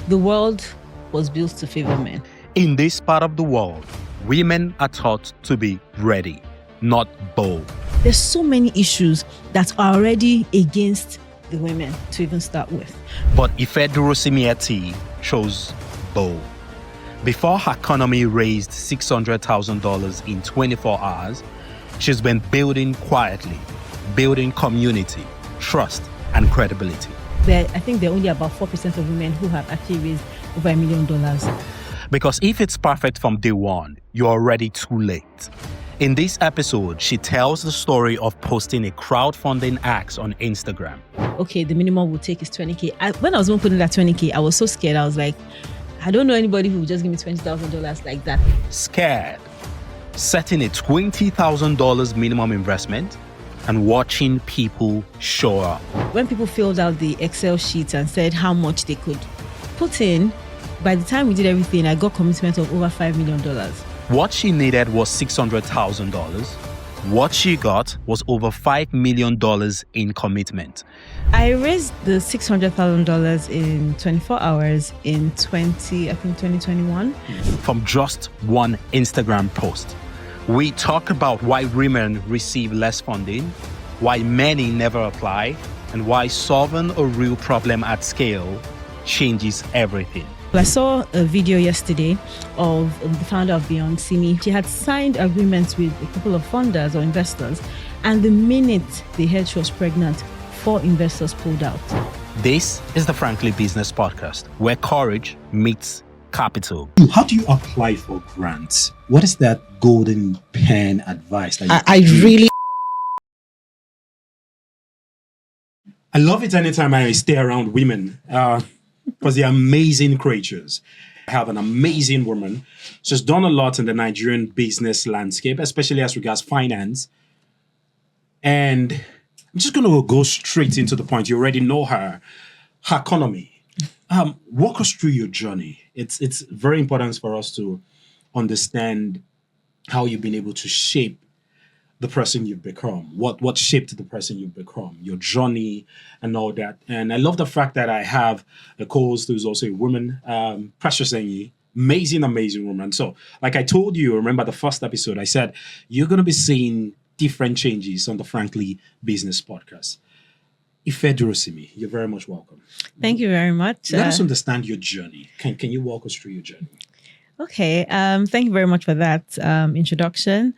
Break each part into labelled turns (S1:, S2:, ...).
S1: The world was built to favor men.
S2: In this part of the world, women are taught to be ready, not bold.
S1: There's so many issues that are already against the women to even start with.
S2: But Ife Durosinmi-Etti chose bold. Before Herconomy raised $600,000 in 24 hours, she's been building quietly, building community, trust, and credibility.
S1: I think there are only about 4% of women who have actually raised over $1 million.
S2: Because if it's perfect from day one, you're already too late. In this episode, she tells the story of posting a crowdfunding ask on Instagram.
S1: Okay, the minimum we'll take is $20K. When I was going to put in that $20K, I was so scared. I was like, I don't know anybody who would just give me $20,000 like that.
S2: Scared, setting a $20,000 minimum investment, and watching people show up.
S1: When people filled out the Excel sheet and said how much they could put in, by the time we did everything, I got commitment of over $5 million.
S2: What she needed was $600,000. What she got was over $5 million in commitment.
S1: I raised the $600,000 in 24 hours in 2021.
S2: From just one Instagram post. We talk about why women receive less funding, why many never apply, and why solving a real problem at scale changes everything.
S1: I saw a video yesterday of the founder of Beyond Simi. She had signed agreements with a couple of funders or investors, and the minute they heard she was pregnant, 4 investors pulled out.
S2: This is the Frankly Business Podcast, where courage meets capital.
S3: How do you apply for grants? What is that golden pen advice that I love it anytime I stay around women because they're amazing creatures. I have an amazing woman. She's done a lot in the Nigerian business landscape, especially as regards finance. And I'm just going to go straight into the point. You already know her. Herconomy. Walk us through your journey. It's very important for us to understand how you've been able to shape the person you've become, what shaped the person you've become, your journey and all that. And I love the fact that I have a co-host who's also a woman, Precious Enyi, amazing woman. So like I told you, remember the first episode, I said, you're going to be seeing different changes on the Frankly Business Podcast. Ife Durosinmi, you're very much welcome.
S1: Thank you very much.
S3: Let us understand your journey. Can you walk us through your journey?
S1: Okay. Thank you very much for that introduction.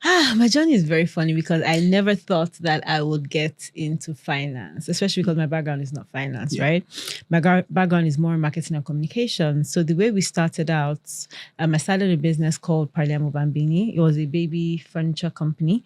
S1: My journey is very funny because I never thought that I would get into finance, especially because my background is not finance, right? My background is more marketing and communication. So the way we started out, I started a business called Parliamo Bambini. It was a baby furniture company.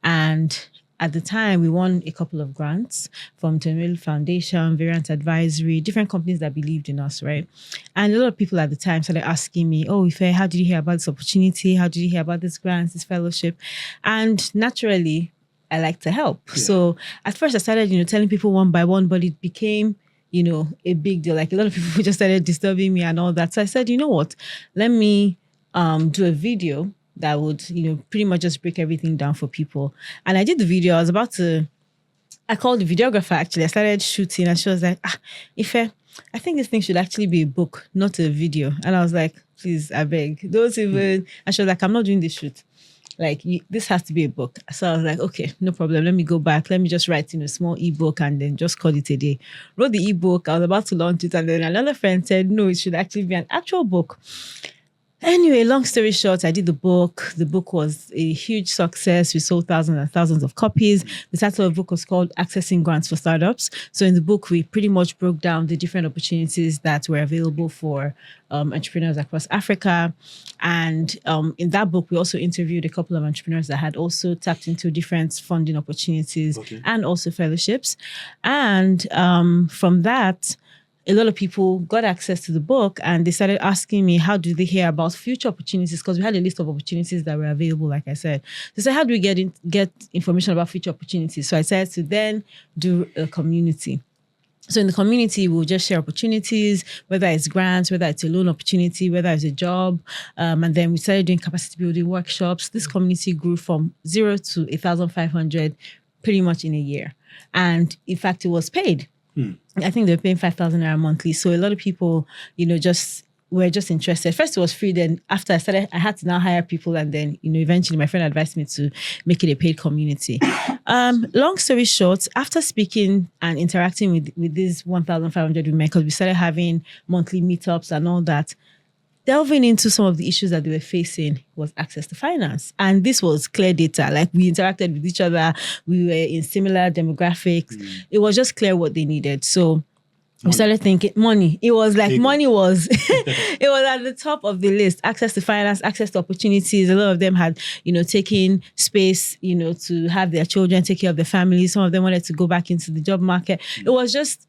S1: And at the time, we won a couple of grants from Tenwell Foundation, Variant Advisory, different companies that believed in us, right? And a lot of people at the time started asking me, oh, Ife, how did you hear about this opportunity? How did you hear about this grants, this fellowship? And naturally, I like to help. Yeah. So at first I started, telling people one by one, but it became, a big deal. Like a lot of people just started disturbing me and all that. So I said, you know what? Let me do a video that would, pretty much just break everything down for people. And I did the video. I called the videographer, actually. I started shooting and she was like, Ife, I think this thing should actually be a book, not a video. And I was like, please, I beg. Don't even. And she was like, I'm not doing this shoot. Like, this has to be a book. So I was like, okay, no problem. Let me go back. Let me just write in a small ebook and then just call it a day. Wrote the ebook. I was about to launch it. And then another friend said, no, it should actually be an actual book. Anyway, long story short, I did the book. The book was a huge success. We sold thousands and thousands of copies. The title of the book was called Accessing Grants for Startups. So in the book, we pretty much broke down the different opportunities that were available for entrepreneurs across Africa. And in that book, we also interviewed a couple of entrepreneurs that had also tapped into different funding opportunities and also fellowships. And from that, a lot of people got access to the book and they started asking me, how do they hear about future opportunities? Because we had a list of opportunities that were available, like I said. They said, how do we get information about future opportunities? So I decided to then do a community. So in the community, we'll just share opportunities, whether it's grants, whether it's a loan opportunity, whether it's a job. And then we started doing capacity building workshops. This community grew from 0 to 1,500 pretty much in a year. And in fact, it was paid. I think they're paying 5,000 naira monthly. So a lot of people, were just interested. First it was free. Then after I started, I had to now hire people. And then, eventually my friend advised me to make it a paid community. Long story short, after speaking and interacting with these 1,500 women, because we started having monthly meetups and all that, delving into some of the issues that they were facing was access to finance. And this was clear data. Like, we interacted with each other. We were in similar demographics. It was just clear what they needed. So we started thinking money. It was like money was, it was at the top of the list. Access to finance, access to opportunities. A lot of them had, taken space, to have their children, take care of their families. Some of them wanted to go back into the job market. It was just,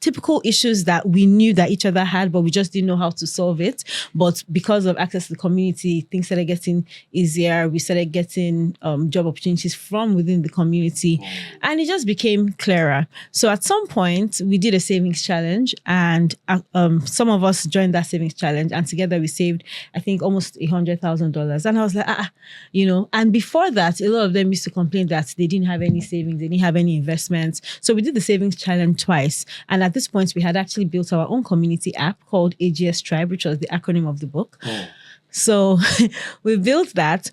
S1: typical issues that we knew that each other had, but we just didn't know how to solve it. But because of access to the community, things started getting easier. We started getting job opportunities from within the community, and it just became clearer. So at some point, we did a savings challenge, and some of us joined that savings challenge, and together we saved, I think, almost $100,000. And I was like, and before that, a lot of them used to complain that they didn't have any savings, they didn't have any investments. So we did the savings challenge twice. And at this point, we had actually built our own community app called AGS Tribe, which was the acronym of the book. So we built that.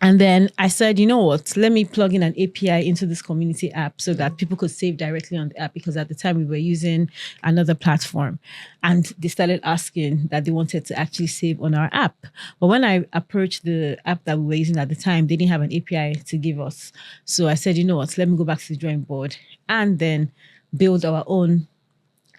S1: And then I said, you know what, let me plug in an API into this community app so that people could save directly on the app, because at the time we were using another platform. And they started asking that they wanted to actually save on our app. But when I approached the app that we were using at the time, they didn't have an API to give us. So I said, you know what, let me go back to the drawing board and then build our own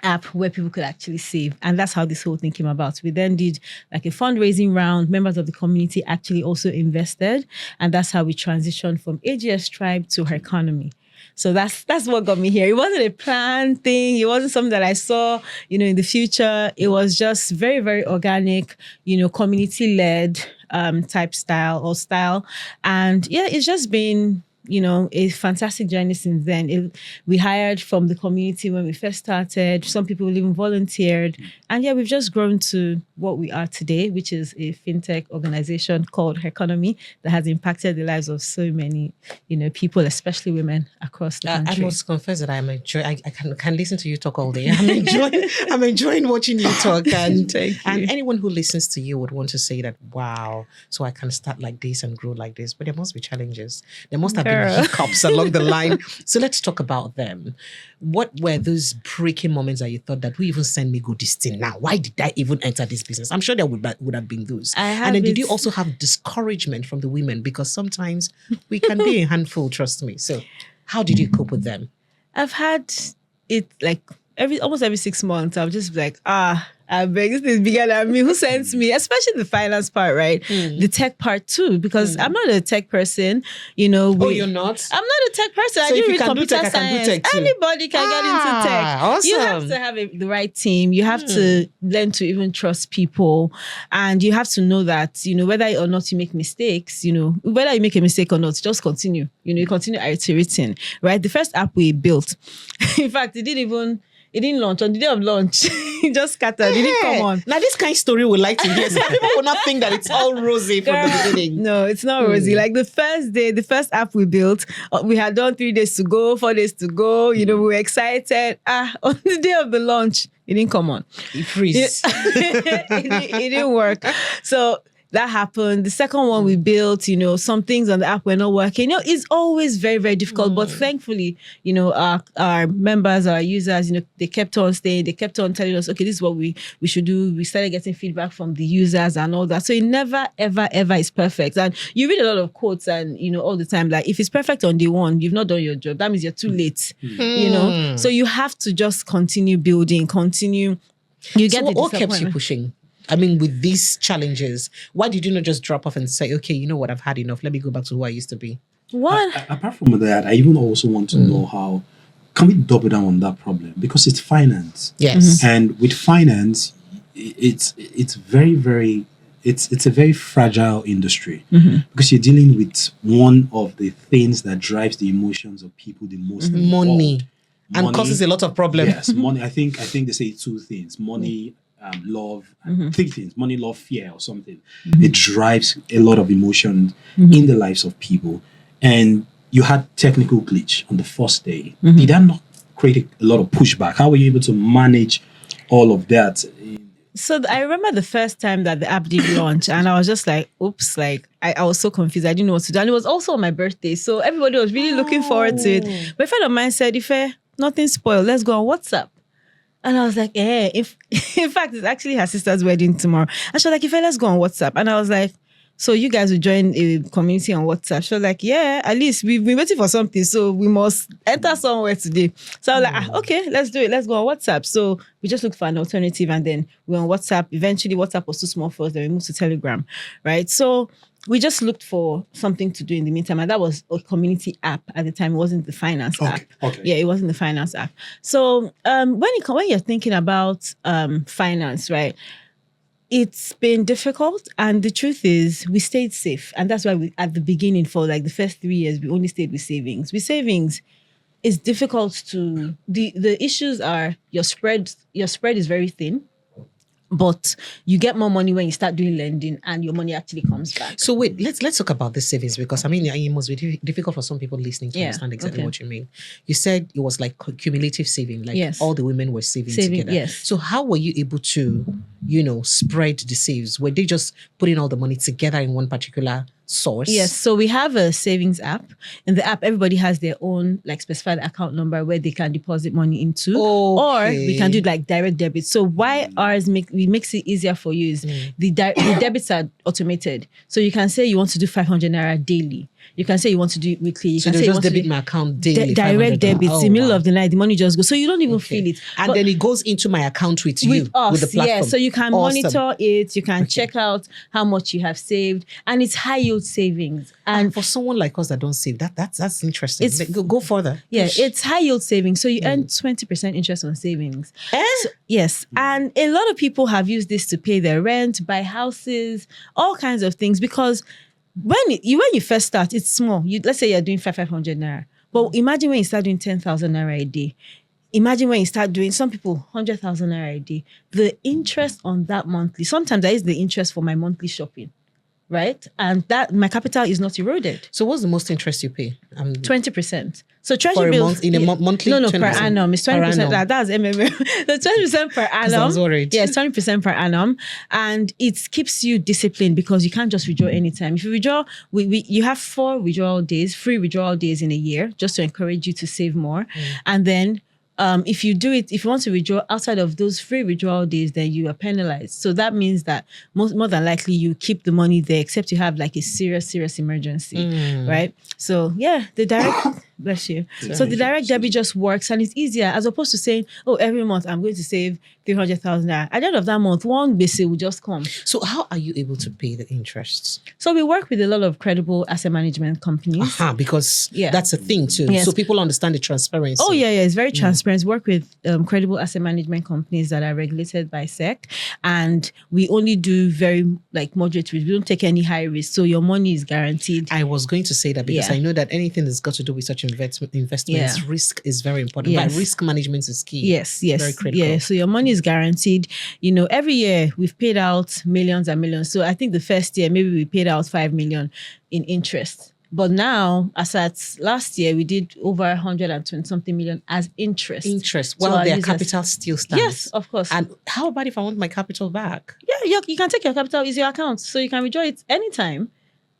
S1: app where people could actually save. And that's how this whole thing came about. We then did like a fundraising round. Members of the community actually also invested. And that's how we transitioned from AGS Tribe to Herconomy. So that's what got me here. It wasn't a planned thing. It wasn't something that I saw, in the future. It was just very, very organic, community-led type style. And yeah, it's just been a fantastic journey since then. We hired from the community when we first started. Some people even volunteered. And yeah, we've just grown to what we are today, which is a fintech organization called Herconomy that has impacted the lives of so many, people, especially women across the country.
S4: I must confess that I'm enjoying. I can listen to you talk all day. I'm enjoying watching you talk. And anyone who listens to you would want to say that, wow, so I can start like this and grow like this. But there must be challenges. There must have been hiccups along the line. So let's talk about them. What were those breaking moments that you thought that who even sent me go this thing now? Why did I even enter this business? I'm sure there would have been those. And then did you also have discouragement from the women? Because sometimes we can be a handful, trust me. So how did you cope with them?
S1: I've had it like almost every 6 months. I'll just be like, I beg, this is bigger than me. Who sends me? Especially the finance part, right? The tech part too, because I'm not a tech person.
S4: You're not?
S1: I'm not a tech person.
S4: So
S1: I do read
S4: can
S1: computer
S4: do tech,
S1: science.
S4: I can do tech too.
S1: Anybody can get into tech.
S4: Awesome.
S1: You have to have the right team. You have to learn to even trust people. And you have to know that, whether or not you make mistakes, whether you make a mistake or not, just continue. You continue iterating, right? The first app we built, in fact, it didn't launch. On the day of launch, it just scattered. It didn't come on.
S4: Now, this kind of story we like to hear. So people will not think that it's all rosy from the beginning.
S1: No, it's not rosy. Like the first day, the first app we built, we had done 3 days to go, 4 days to go. We were excited. On the day of the launch, it didn't come on.
S4: It freezes.
S1: It didn't work. So that happened. The second one we built, some things on the app were not working. It's always very, very difficult. But thankfully, our members, our users, they kept on staying. They kept on telling us, okay, this is what we should do. We started getting feedback from the users and all that. So it never, ever, ever is perfect. And you read a lot of quotes and, all the time, like if it's perfect on day one, you've not done your job. That means you're too late, So you have to just continue building, continue. You get
S4: so what kept you pushing? I mean, with these challenges, why did you not just drop off and say, okay, you know what, I've had enough. Let me go back to who I used to be.
S1: What?
S3: Apart from that, I even also want to know how can we double down on that problem? Because it's finance.
S4: Yes.
S3: And with finance, it's very, very, it's a very fragile industry because you're dealing with one of the things that drives the emotions of people the most.
S4: Money. And causes a lot of problems.
S3: Yes, money. I think they say 2 things: money, love, and 3 things: money, love, fear, or something. It drives a lot of emotion in the lives of people. And you had technical glitch on the first day. Did that not create a lot of pushback. How were you able to manage all of that?
S1: So I remember the first time that the app did launch, and I was just like, oops, like I was so confused. I didn't know what to do. And it was also on my birthday. So everybody was really looking forward to it. But a friend of mine said, Ife, nothing spoiled. Let's go on WhatsApp. And I was like, in fact, it's actually her sister's wedding tomorrow. And she was like, Ife, let's go on WhatsApp. And I was like, so you guys will join a community on WhatsApp? She was like, yeah, at least we've been waiting for something, so we must enter somewhere today. So I was like, okay, let's do it. Let's go on WhatsApp. So we just looked for an alternative, and then we were on WhatsApp. Eventually, WhatsApp was too small for us. Then we moved to Telegram, right? So we just looked for something to do in the meantime, and that was a community app at the time. It wasn't the finance app.
S3: Okay.
S1: Yeah, it wasn't the finance app. So when you're thinking about finance, right? It's been difficult, and the truth is we stayed safe. And that's why we, at the beginning, for like the first 3 years, we only stayed with savings. With savings, it's difficult to, the issues are your spread is very thin, but you get more money when you start doing lending and your money actually comes back.
S4: So wait, let's talk about the savings, because I mean, it must be difficult for some people listening to understand exactly what you mean. You said it was like cumulative saving, like all the women were saving together.
S1: Yes.
S4: So how were you able to, spread the saves? Were they just putting all the money together in one particular source?
S1: Yes. So we have a savings app. In the app, everybody has their own like specified account number where they can deposit money into, or we can do like direct debit. So why ours makes it easier for you is the debits are automated. So you can say you want to do 500 naira daily. You can say you want to do it weekly. You
S4: so
S1: can say
S4: just debit my account daily.
S1: Direct debits. In the middle of the night, the money just goes. So you don't even feel it.
S4: And then it goes into my account with you,
S1: us,
S4: with the platform.
S1: Yeah, so you can monitor it. You can check out how much you have saved. And it's high yield savings. And
S4: for someone like us that don't save, that's interesting. Go further.
S1: Yeah, it's high yield savings. So you earn 20% interest on savings. So, yes. And a lot of people have used this to pay their rent, buy houses, all kinds of things, because when you first start, it's small. Let's say you're doing 500 naira. But imagine when you start doing 10,000 naira a day. Imagine when you start doing, some people, 100,000 naira a day. The interest on that monthly, sometimes that is the interest for my monthly shopping, right? And that my capital is not eroded.
S4: So what's the most interest you pay?
S1: 20%. So treasury
S4: for a
S1: bills
S4: month, in a monthly.
S1: No,
S4: 20%.
S1: per annum. It's 20%. That's MMM. So 20% per annum.
S4: I was worried.
S1: Yeah, it's 20% per annum, and it keeps you disciplined because you can't just withdraw anytime. If you withdraw, you have 4 withdrawal days, free withdrawal days in a year, just to encourage you to save more, and then. If you want to withdraw outside of those free withdrawal days, then you are penalized. So that means that more than likely you keep the money there, except you have like a serious emergency, right? So yeah, the direct bless you. So the direct debit just works, and it's easier as opposed to saying, oh, every month I'm going to save 300,000 naira. At the end of that month, one basic will just come.
S4: So how are you able to pay the interest?
S1: So we work with a lot of credible asset management companies.
S4: Because that's a thing too.
S1: Yes.
S4: So people understand the transparency.
S1: Oh yeah, it's very transparent. Work with credible asset management companies that are regulated by SEC, and we only do very like moderate risk. We don't take any high risk, so your money is guaranteed.
S4: I was going to say that because I know that anything that's got to do with such investments, risk is very important. But risk management is key.
S1: Yes,
S4: very critical.
S1: Yeah. So your money is guaranteed. Every year we've paid out millions and millions. So I think the first year maybe we paid out 5 million in interest. But now, as at last year, we did over 120 something million as interest.
S4: Well, their capital still stands.
S1: Yes, of course.
S4: And how about if I want my capital back?
S1: Yeah, you can take your capital, is your account. So you can withdraw it anytime.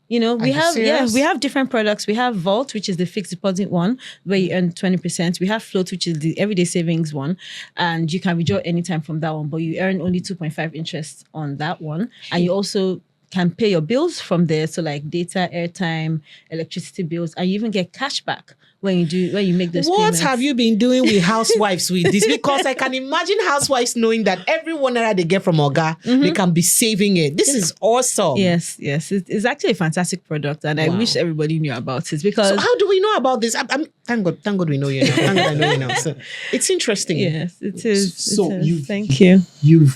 S1: We have different products. We have Vault, which is the fixed deposit one, where you earn 20%. We have Float, which is the everyday savings one, and you can withdraw anytime from that one, but you earn only 2.5 interest on that one. And you also can pay your bills from there. So like data, airtime, electricity bills, and you even get cash back when you make those payments.
S4: What have you been doing with housewives with this? Because I can imagine housewives knowing that every 1 naira they get from Oga, they can be saving it. This is awesome.
S1: Yes. It's actually a fantastic product, and I wish everybody knew about it. Because
S4: so how do we know about this? Thank God we know you now. Thank God I know you now. So it's interesting.
S1: Yes, it is.
S3: So
S1: thank you.
S3: You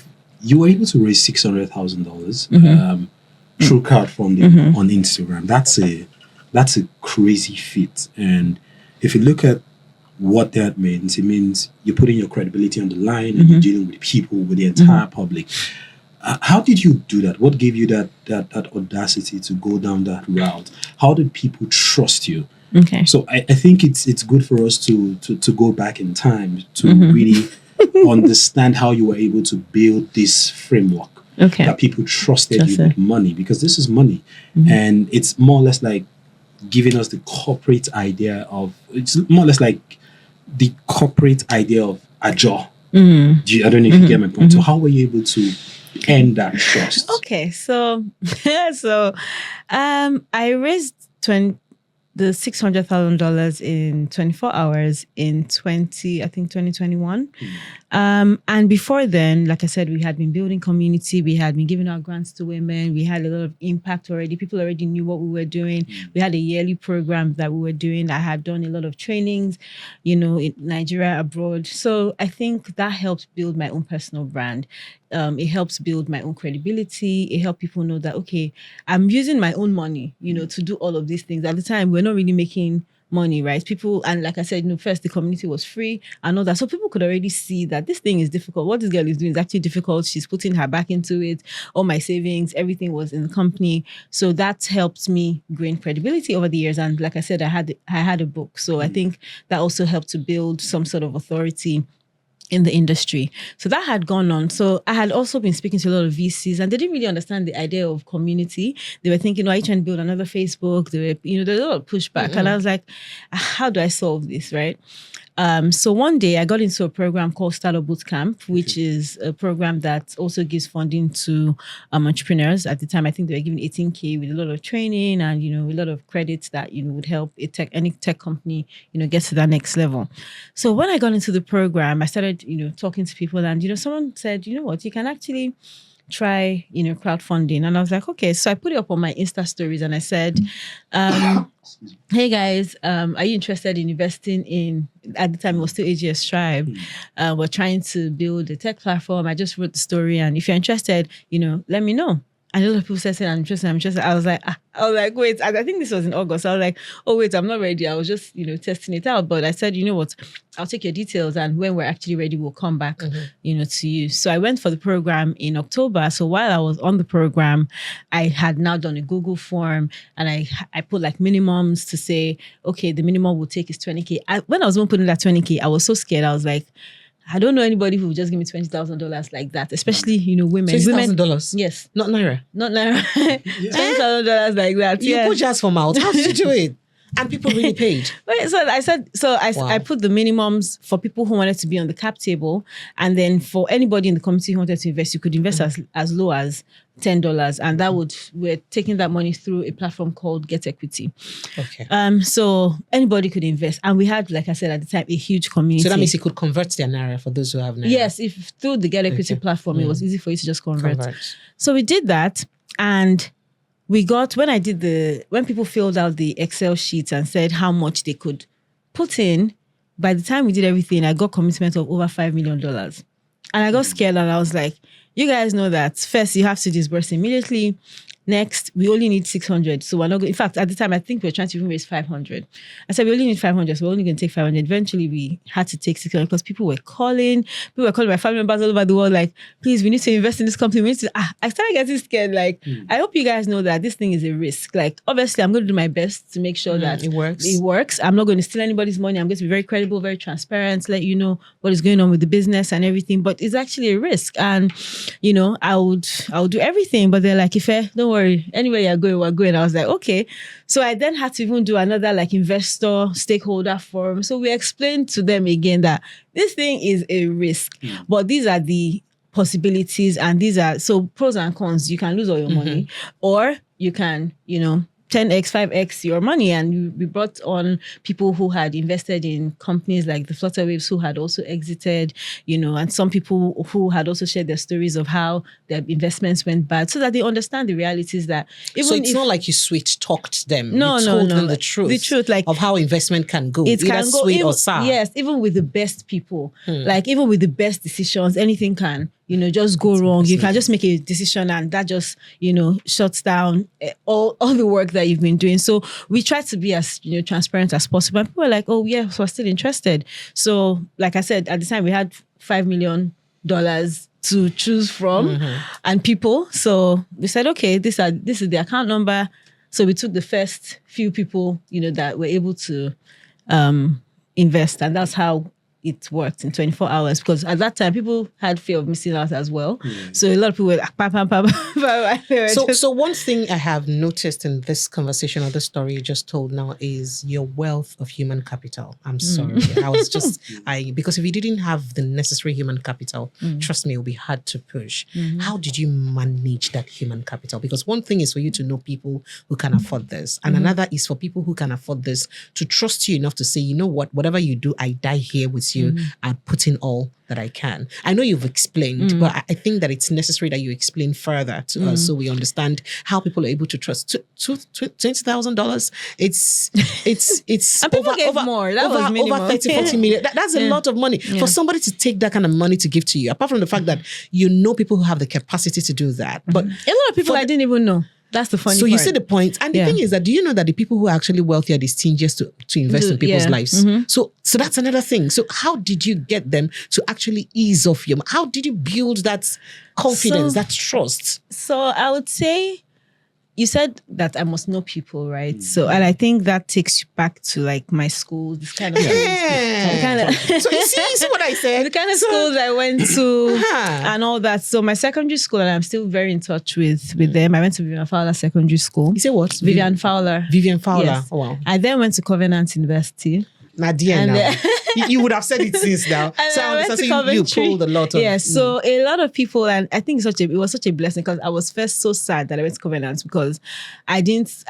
S3: were able to raise $600,000 through crowdfunding on Instagram. That's a crazy feat. And if you look at what that means, it means you're putting your credibility on the line and you're dealing with people, with the entire public. How did you do that? What gave you that audacity to go down that route? How did people trust you
S1: Okay.
S3: So I think it's good for us to go back in time to
S1: Mm-hmm.
S3: really understand how you were able to build this framework
S1: Okay.
S3: that people trusted you
S1: Trusted.
S3: with money, because this is money.
S1: Mm-hmm.
S3: And it's more or less like giving us the corporate idea of, it's more or less like the corporate idea of a jaw.
S1: Mm-hmm.
S3: I don't know if you get my point. So how were you able to end that trust?
S1: Okay, so I raised the $600,000 in 24 hours in 2021. And before then, like I said, we had been building community. We had been giving out grants to women. We had a lot of impact already. People already knew what we were doing. We had a yearly program that we were doing. I had done a lot of trainings, in Nigeria, abroad. So I think that helped build my own personal brand. It helps build my own credibility. It helped people know that, okay, I'm using my own money, to do all of these things. At the time, we're not really making money, right? People, and like I said, first the community was free and all that. So people could already see that this thing is difficult. What this girl is doing is actually difficult. She's putting her back into it. All my savings, everything was in the company. So that helped me gain credibility over the years. And like I said, I had a book. So I think that also helped to build some sort of authority in the industry. So that had gone on. So I had also been speaking to a lot of VCs, and they didn't really understand the idea of community. They were thinking, are you trying to build another Facebook? There's a lot of pushback. And I was like, how do I solve this, right? So one day I got into a program called Startup Bootcamp, which is a program that also gives funding to entrepreneurs. At the time, I think they were given 18K with a lot of training and, a lot of credits that, would help any tech company, get to that next level. So when I got into the program, I started, talking to people, and, someone said, you know what, you can actually try, crowdfunding. And I was like, okay. So I put it up on my Insta stories and I said, hey guys, are you interested in investing in, at the time it was still AGS Tribe. We're trying to build a tech platform. I just wrote the story, and if you're interested, let me know. And a lot of people said, I'm interested. I was like, wait, I think this was in August. I was like, oh, wait, I'm not ready. I was just, testing it out. But I said, you know what, I'll take your details. And when we're actually ready, we'll come back, to you. So I went for the program in October. So while I was on the program, I had now done a Google form, and I put like minimums to say, okay, the minimum we'll take is 20K. When I was even putting that 20K, I was so scared. I was like, I don't know anybody who would just give me $20,000 like that, especially, women.
S4: $20,000?
S1: Yes.
S4: Not Naira?
S1: Not Naira. $20,000 like that.
S4: You put jazz for mouth. How did you do it? And people really paid.
S1: I put the minimums for people who wanted to be on the cap table. And then for anybody in the community who wanted to invest, you could invest as low as $10. And we're taking that money through a platform called Get Equity.
S4: Okay.
S1: So anybody could invest. And we had, like I said, at the time, a huge community.
S4: So that means you could convert their Naira for those who have Naira.
S1: Yes, if through the Get Equity platform, it was easy for you to just convert. So we did that, and we got, when people filled out the Excel sheets and said how much they could put in, by the time we did everything, I got commitment of over $5 million. And I got scared, and I was like, you guys know that first you have to disburse immediately. Next, we only need 600. So we're not going, in fact, at the time, I think we were trying to even raise 500. I said, we only need 500. So we're only going to take 500. Eventually, we had to take 600 because people were calling my family members all over the world, like, please, we need to invest in this company. We need to, I started getting scared. Like, I hope you guys know that this thing is a risk. Like, obviously, I'm going to do my best to make sure that
S4: it works.
S1: It works. I'm not going to steal anybody's money. I'm going to be very credible, very transparent, let you know what is going on with the business and everything. But it's actually a risk. And, I would do everything. But they're like, Ife, don't worry. Anywhere you're going, we're going. I was like, okay. So I then had to even do another like investor stakeholder forum. So we explained to them again that this thing is a risk, but these are the possibilities, and these are so pros and cons. You can lose all your money, or you can, 10x, 5x your money. And we brought on people who had invested in companies like the Flutterwaves, who had also exited, and some people who had also shared their stories of how their investments went bad, so that they understand the realities that even
S4: so it's not like you sweet talked them.
S1: No,
S4: you told them the truth.
S1: Like
S4: of how investment can go.
S1: It can go
S4: sweet
S1: even,
S4: or sour.
S1: Yes, even with the best people, like even with the best decisions, anything can, just go wrong. You can just make a decision, and that just, shuts down all the work that you've been doing. So we try to be as, transparent as possible. And people are like, oh yeah, so we're still interested. So like I said, at the time we had $5 million to choose from and people. So we said, okay, this is the account number. So we took the first few people, that were able to invest, and that's how it worked in 24 hours, because at that time people had fear of missing out as well. So a lot of people were like,
S4: So one thing I have noticed in this conversation or the story you just told now is your wealth of human capital. I'm sorry. I was just, because if you didn't have the necessary human capital, trust me, it will be hard to push. How did you manage that human capital? Because one thing is for you to know people who can afford this. And another is for people who can afford this to trust you enough to say, you know what, whatever you do, I die here with you. And put in all that I can. I know you've explained, but I think that it's necessary that you explain further to us so we understand how people are able to trust. $20,000. It's
S1: and people gave more. That was minimum.
S4: Over 40 million. That's a lot of money for somebody to take that kind of money to give to you. Apart from the fact that you know people who have the capacity to do that, but
S1: a lot of people I didn't even know. That's the funny part.
S4: So you see the point. And the thing is that, do you know that the people who are actually wealthy are the stingiest to invest in people's lives? So that's another thing. So how did you get them to actually ease off you? How did you build that confidence, that trust?
S1: So I would say, you said that I must know people, right? So, and I think that takes you back to like my school, this kind of
S4: So you see what I said?
S1: The kind of schools I went to and all that. So my secondary school, and I'm still very in touch with them. I went to Vivian Fowler Secondary School.
S4: You say what?
S1: Vivian Fowler.
S4: Vivian Fowler.
S1: Yes.
S4: Oh, wow.
S1: I then went to Covenant University.
S4: Nadia now. You would have said it since now.
S1: So I went to
S4: you pulled a lot of...
S1: Yes, so a lot of people, and I think it was such a blessing, because I was first so sad that I went to Covenant, because I didn't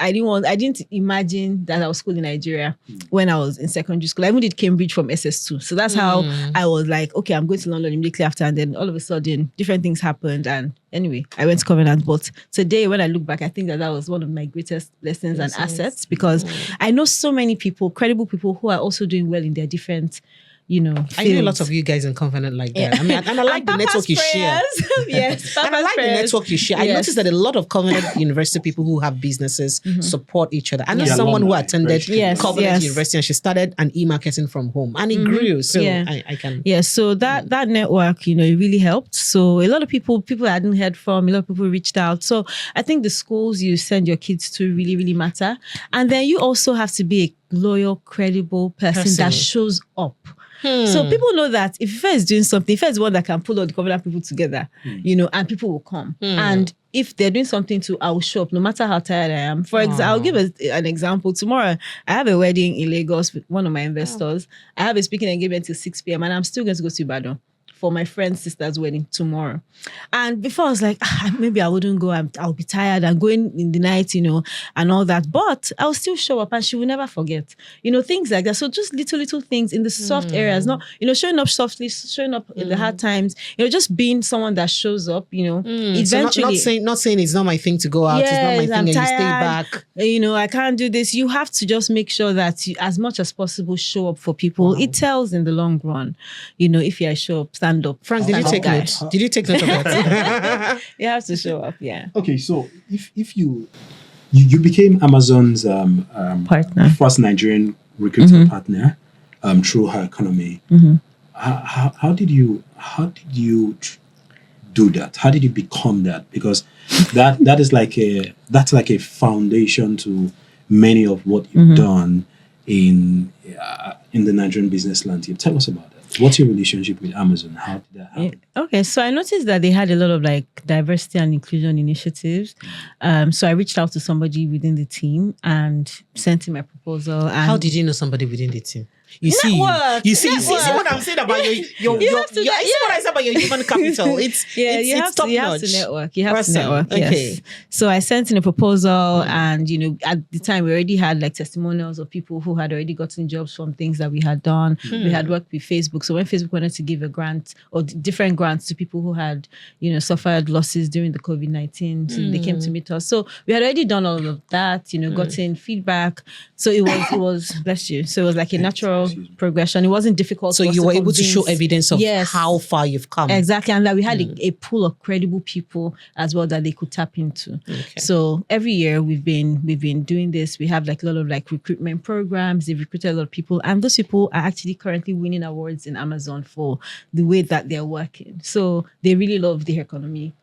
S1: imagine that I was school in Nigeria when I was in secondary school. I even did Cambridge from SS2. So that's how I was like, okay, I'm going to London immediately after, and then all of a sudden different things happened, and anyway, I went to Covenant. But today, when I look back, I think that was one of my greatest blessings and assets, because I know so many people, credible people, who are also doing well in their different, fields.
S4: I know a lot of you guys in Covenant like that. I mean, and I like the network you share.
S1: Yes,
S4: and I like the network you share. I noticed that a lot of Covenant University people who have businesses support each other. I know someone who attended Covenant University, and she started an e-marketing from home, and it grew. So I can.
S1: Yeah, so that network, it really helped. So a lot of people I hadn't heard from, a lot of people reached out. So I think the schools you send your kids to really, really matter. And then you also have to be a loyal, credible person that shows up. So people know that if Ife is doing something, Ife is one that can pull all the Covenant people together, and people will come. And if they're doing something too, I will show up no matter how tired I am. For example, I'll give an example. Tomorrow, I have a wedding in Lagos with one of my investors. I have a speaking engagement till 6 p.m. and I'm still going to go to Ibadan for my friend's sister's wedding tomorrow. And before I was like, maybe I wouldn't go. I'll be tired. I'm going in the night, and all that. But I'll still show up, and she will never forget. Things like that. So just little things in the soft areas, not, showing up softly, showing up in the hard times, just being someone that shows up, eventually.
S4: So not saying it's not my thing to go out. It's not my thing, and you stay back.
S1: I can't do this. You have to just make sure that you, as much as possible, show up for people. Wow. It tells in the long run, if you show up, stand up.
S4: Frank, did you take notes? Did you take note of that?
S1: You have to show up, yeah.
S3: Okay, so if you became Amazon's
S1: partner,
S3: first Nigerian recruiter partner through Herconomy, how did you do that? How did you become that? Because that's like a foundation to many of what you've done in the Nigerian business landscape. Tell us about that. What's your relationship with Amazon? How did that happen?
S1: Okay, so I noticed that they had a lot of diversity and inclusion initiatives. So I reached out to somebody within the team and sent him my proposal. And
S4: how did you know somebody within the team? You see what I'm saying about your see what I said about your human capital.
S1: You have to network. You have to network.
S4: Okay.
S1: Yes. So I sent in a proposal, and at the time we already had testimonials of people who had already gotten jobs from things that we had done. We had worked with Facebook. So when Facebook wanted to give a grant or different grants to people who had suffered losses during the COVID-19, so they came to meet us. So we had already done all of that. Gotten feedback. So it was bless you. So it was like a natural progression. It wasn't difficult.
S4: So you were able to show evidence of how far you've come.
S1: Exactly. And that we had a pool of credible people as well that they could tap into. Okay. So every year we've been doing this. We have a lot of recruitment programs. They've recruited a lot of people, and those people are actually currently winning awards in Amazon for the way that they're working. So they really love the Herconomy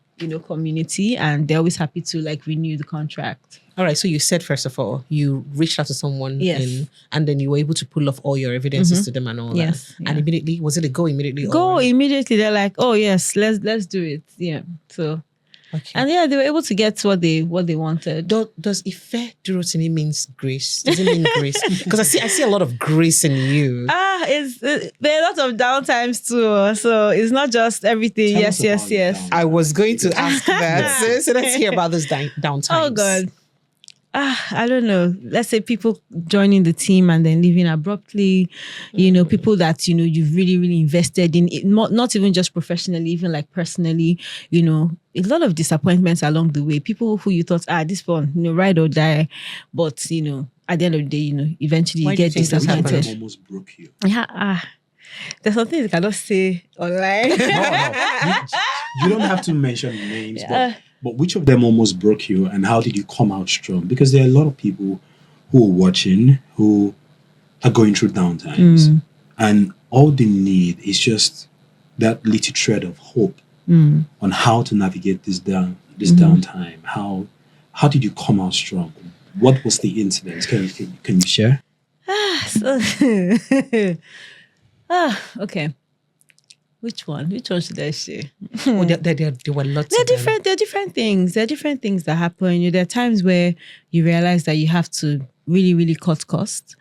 S1: community, and they're always happy to like renew the contract.
S4: All right. So you said, first of all, you reached out to someone
S1: Yes.
S4: and then you were able to pull off all your evidences to them and all
S1: Yes,
S4: that.
S1: yeah.
S4: And immediately, was it a go immediately?
S1: Go
S4: or-
S1: immediately. They're like, oh yes, let's do it. Yeah. So,
S4: Okay.
S1: and yeah, they were able to get what they wanted.
S4: Does Ife Durosinmi means grace? Does it mean grace? Because I see a lot of grace in you.
S1: There are lots of downtimes too. So it's not just everything.
S3: Tell us
S1: Yes.
S3: about your downtime.
S4: I was going to ask that. So let's hear about those downtimes.
S1: Oh God. I don't know. Let's say people joining the team and then leaving abruptly, people that, you've really, really invested in it, not even just professionally, even like personally, a lot of disappointments along the way. People who you thought, this one, ride or die. But, at the end of the day, eventually
S4: Why
S1: you
S4: do you
S1: get
S4: think this happened?
S1: disappointed.
S3: Almost broke you.
S1: Yeah. There's something I cannot say online.
S3: You don't have to mention names, but which of them almost broke you, and how did you come out strong? Because there are a lot of people who are watching who are going through downtimes, and all they need is just that little thread of hope on how to navigate this downtime. How did you come out strong? What was the incident? Can you share?
S1: Okay. Which one should I say?
S4: Well, there were lots
S1: They're
S4: of them.
S1: different. There are different things. There are different things that happen. There are times where you realize that you have to really, really cut costs,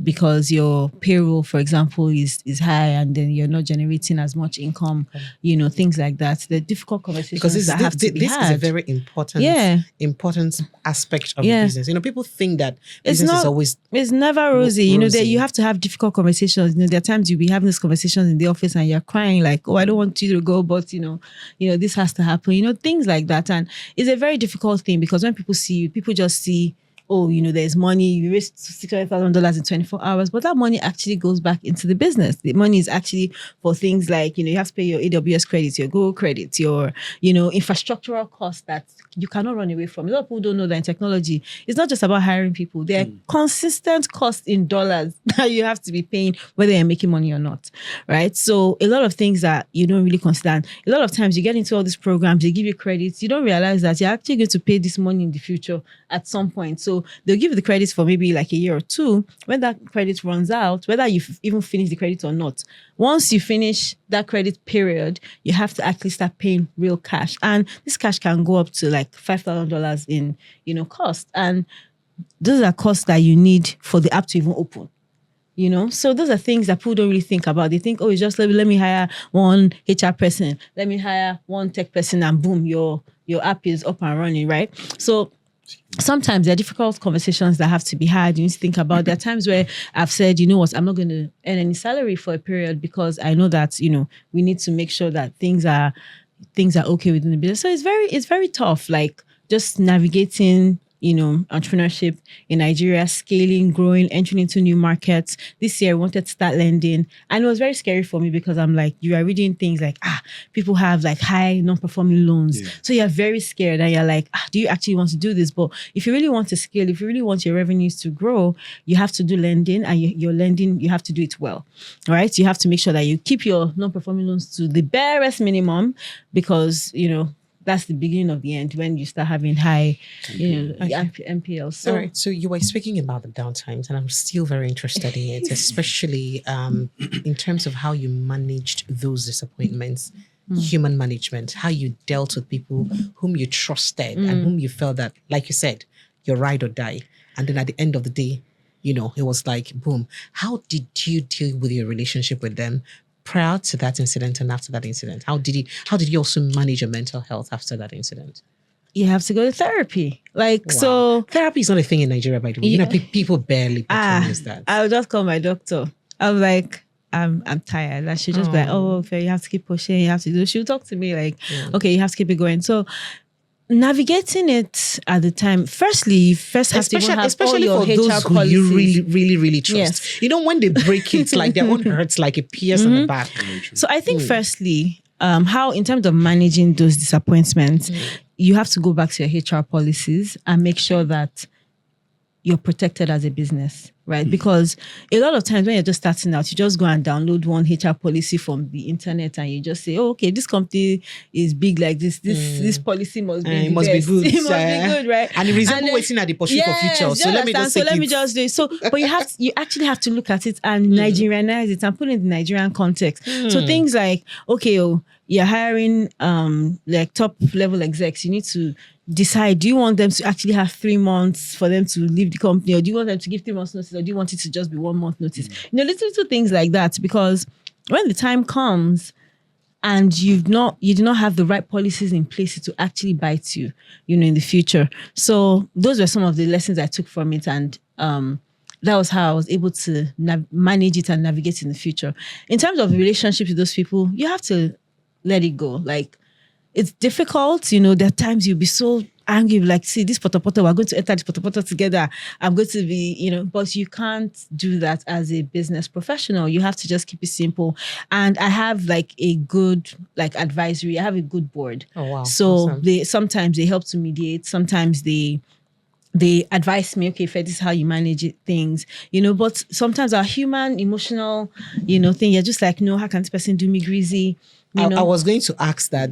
S1: because your payroll, for example, is high, and then you're not generating as much income, things like that. The difficult conversations
S4: Because
S1: that have to be
S4: this
S1: had.
S4: is a very important aspect of
S1: Yeah.
S4: business. People think that
S1: It's
S4: business is
S1: not-
S4: always
S1: It's never rosy.
S4: rosy.
S1: That you have to have difficult conversations. There are times you'll be having these conversations in the office and you're crying like, oh, I don't want you to go, but this has to happen. Things like that. And it's a very difficult thing, because when people see you, people just see, oh, there's money, you raised $600,000 in 24 hours, but that money actually goes back into the business. The money is actually for things like, you have to pay your AWS credits, your Google credits, your, infrastructural costs that you cannot run away from. A lot of people don't know that in technology, it's not just about hiring people. There are consistent costs in dollars that you have to be paying, whether you're making money or not, right? So a lot of things that you don't really consider. And a lot of times you get into all these programs, they give you credits, you don't realize that you're actually going to pay this money in the future at some point. So they'll give you the credits for maybe like a year or two. When that credit runs out, whether you've even finished the credit or not, once you finish that credit period, you have to actually start paying real cash. And this cash can go up to like $5,000 in, cost. And those are costs that you need for the app to even open. So those are things that people don't really think about. They think, oh, it's just let me hire one HR person, let me hire one tech person, and boom, your app is up and running, right? So sometimes there are difficult conversations that have to be had. You need to think about. There are times where I've said, you know what, I'm not going to earn any salary for a period, because I know that, we need to make sure that things are okay within the business. So it's very tough, like just navigating, entrepreneurship in Nigeria, scaling, growing, entering into new markets. This year I wanted to start lending, and it was very scary for me, because I'm like, you are reading things like, people have like high non-performing loans.
S3: Yeah.
S1: So you're very scared, and you're like, do you actually want to do this? But if you really want to scale, if you really want your revenues to grow, you have to do lending, and your lending, you have to do it well, right? You have to make sure that you keep your non-performing loans to the barest minimum, because, that's the beginning of the end when you start having high, NPLs. So,
S4: all right. So you were speaking about the downtimes, and I'm still very interested in it, especially in terms of how you managed those disappointments, human management, how you dealt with people whom you trusted and whom you felt that, like you said, you're ride or die. And then at the end of the day, it was like, boom. How did you deal with your relationship with them prior to that incident and after that incident? How did you also manage your mental health after that incident?
S1: You have to go to therapy. Like,
S4: Wow.
S1: so
S4: Therapy is not a thing in Nigeria, by the way.
S1: Yeah.
S4: People barely patronize that.
S1: I'll just call my doctor. I was like, I'm tired. Like, she'll just be like, oh, okay, you have to keep pushing. You have to do. She'll talk to me like, okay, you have to keep it going. So navigating it at the time, firstly, you first have to even have all
S4: Especially
S1: your
S4: for
S1: HR
S4: those who
S1: policies.
S4: you really, really, really trust.
S1: Yes.
S4: When they break it, like their own hurts like a pierce on the back.
S1: So I think firstly, how in terms of managing those disappointments, you have to go back to your HR policies and make sure that you're protected as a business, right? Because a lot of times when you're just starting out, you just go and download one HR policy from the internet and you just say, oh, okay, this company is big like this. This policy must be
S4: it
S1: the
S4: must
S1: best.
S4: be good.
S1: It must be good, right?
S4: And it resembles
S1: then-
S4: waiting at the pursuit for future. So let me just
S1: so let me just do it. So, but you actually have to look at it and Nigerianize it and put it in the Nigerian context. So things like, okay, you're hiring like top level execs, you need to decide, do you want them to actually have 3 months for them to leave the company, or do you want them to give 3 months notice, or do you want it to just be 1 month notice? Little things like that, because when the time comes and you do not have the right policies in place to actually bite you, in the future. So those were some of the lessons I took from it, and that was how I was able to manage it and navigate in the future. In terms of relationships with those people, you have to let it go. Like, it's difficult, there are times you'll be so angry, like, see, this potopoto, we're going to enter this potopoto together. I'm going to be, but you can't do that as a business professional. You have to just keep it simple. And I have like a good, like, advisory. I have a good board.
S4: Oh, wow.
S1: So
S4: Awesome.
S1: sometimes they help to mediate. Sometimes they advise me, okay, Fred, this is how you manage things, but sometimes our human, emotional, thing, you're just like, no, how can this person do me greasy?
S4: I was going to ask that,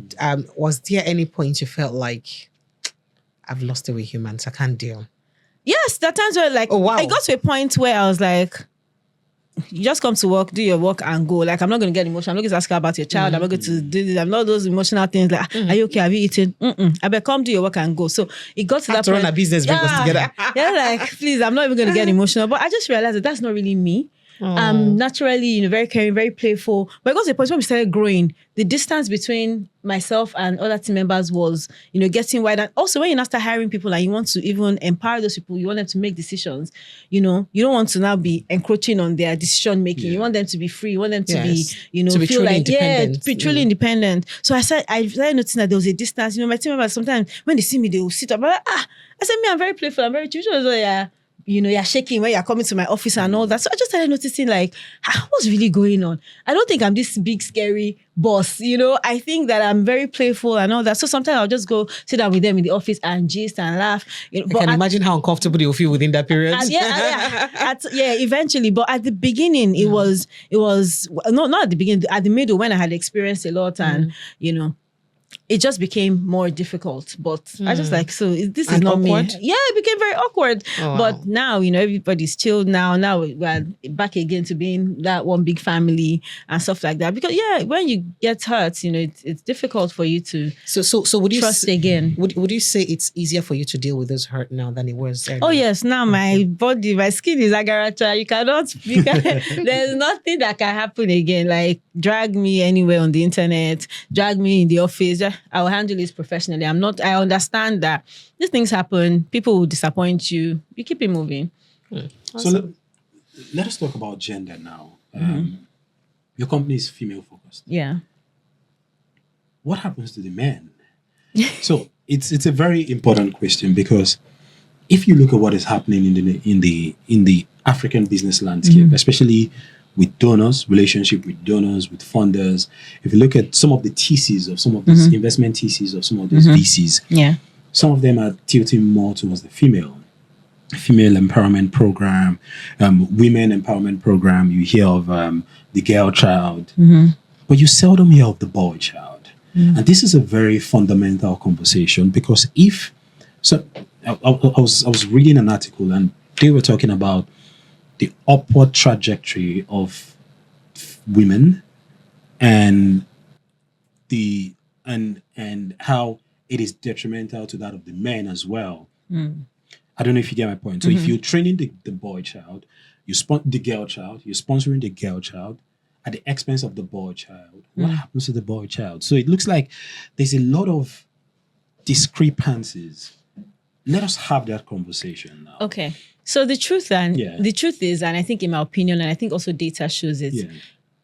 S4: was there any point you felt like, I've lost it with humans, I can't deal?
S1: Yes, there are times where, like,
S4: Oh, wow.
S1: I got to a point where I was like, you just come to work, do your work and go. Like, I'm not going to get emotional. I'm not going to ask her about your child. I'm not going to do this. I'm not those emotional things like, are you okay? Have you eaten? I better come do your work and go. So it got to that
S4: Have to
S1: point.
S4: run a business, bring us together.
S1: Yeah, like, please, I'm not even going to get emotional. But I just realized that that's not really me. I'm naturally, very caring, very playful. But it got to a point when we started growing, the distance between myself and other team members was, getting wider. And also, when you now start hiring people and you want to even empower those people, you want them to make decisions, you don't want to now be encroaching on their decision making. You want them to be free. You want them to be,
S4: To be
S1: feel
S4: truly
S1: like,
S4: independent.
S1: be truly independent. So I started noticing that there was a distance. My team members, sometimes when they see me, they will sit up. I said, I'm very playful. I'm very chill. Yeah. You're shaking when you're coming to my office and all that. So I just started noticing, like, what's really going on? I don't think I'm this big, scary boss. I think that I'm very playful and all that. So sometimes I'll just go sit down with them in the office and gist and laugh.
S4: I can imagine how uncomfortable you'll feel within that period.
S1: Eventually. But at the beginning, it was not at the beginning, at the middle, when I had experienced a lot and, it just became more difficult. But I just like, so this is not
S4: awkward?
S1: me. Yeah, it became very awkward.
S4: Oh, wow.
S1: But now, everybody's chilled now. Now we're back again to being that one big family and stuff like that. Because when you get hurt, it's difficult for you to
S4: So would you
S1: trust again.
S4: Would you say it's easier for you to deal with this hurt now than it was earlier?
S1: Oh yes, now my skin is agaracha. There's nothing that can happen again. Like, drag me anywhere on the internet, drag me in the office. I'll handle this professionally. I understand that these things happen. People will disappoint you. You keep it moving.
S3: So let us talk about gender now. Your company is female focused.
S1: Yeah.
S3: What happens to the men? So it's a very important question, because if you look at what is happening in the African business landscape, especially with donors, relationship with donors, with funders, if you look at some of the theses of some of these investment theses of some of these VCs, some of them are tilting more towards the female empowerment program, women empowerment program. You hear of the girl child, but you seldom hear of the boy child. And this is a very fundamental conversation, because I was reading an article and they were talking about the upward trajectory of women and how it is detrimental to that of the men as well. I don't know if you get my point. So if you're training the boy child, the girl child, you're sponsoring the girl child at the expense of the boy child. What happens to the boy child? So it looks like there's a lot of discrepancies. Let us have that conversation now.
S1: Okay. So the truth is, and I think in my opinion, and I think also data shows it,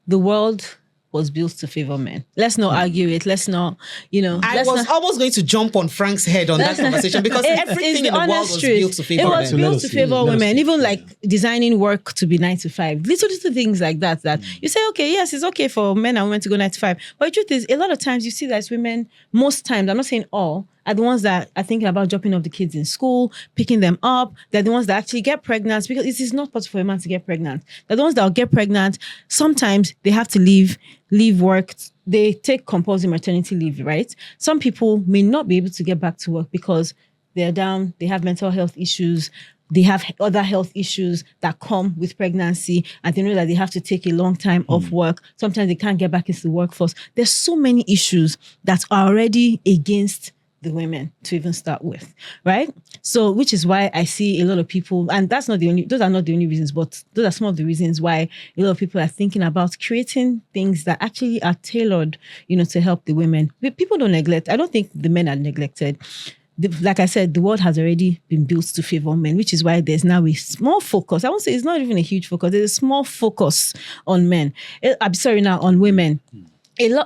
S1: the world was built to favor men. Let's not argue it. Let's not,
S4: I was almost going to jump on Frank's head on that conversation, because everything in the world was built to favor
S1: men. It was built to favor women. Even like designing work to be 9 to 5. Little things like that you say, okay, yes, it's okay for men and women to go 9 to 5. But the truth is, a lot of times you see that it's women, most times, I'm not saying all, are the ones that are thinking about dropping off the kids in school, picking them up. They're the ones that actually get pregnant, because it is not possible for a man to get pregnant. They're the ones that will get pregnant. Sometimes they have to leave work. They take compulsory maternity leave, right? Some people may not be able to get back to work because they're down, they have mental health issues, they have other health issues that come with pregnancy, and they know that they have to take a long time off work. Sometimes they can't get back into the workforce. There's so many issues that are already against the women to even start with, right? So, which is why I see a lot of people, and those are not the only reasons, but those are some of the reasons why a lot of people are thinking about creating things that actually are tailored, to help the women. People don't neglect. I don't think the men are neglected. Like I said, the world has already been built to favor men, which is why there's now a small focus. I won't say it's not even a huge focus. There's a small focus on men. On women.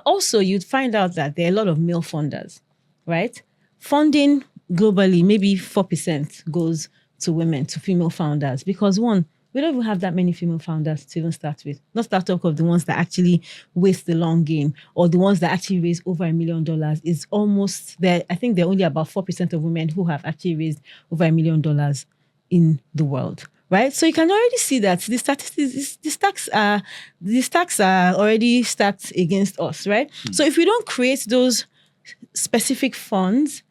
S1: Also, you'd find out that there are a lot of male funders, right? Funding globally, maybe 4% goes to women, to female founders, because one, we don't even have that many female founders to even start with. Not start talk of the ones that actually waste the long game, or the ones that actually raise over $1 million. Is almost there. I think there are only about 4% of women who have actually raised over $1 million in the world, right? So you can already see that the statistics, the stacks are already stacked against us, right? So if we don't create those specific funds,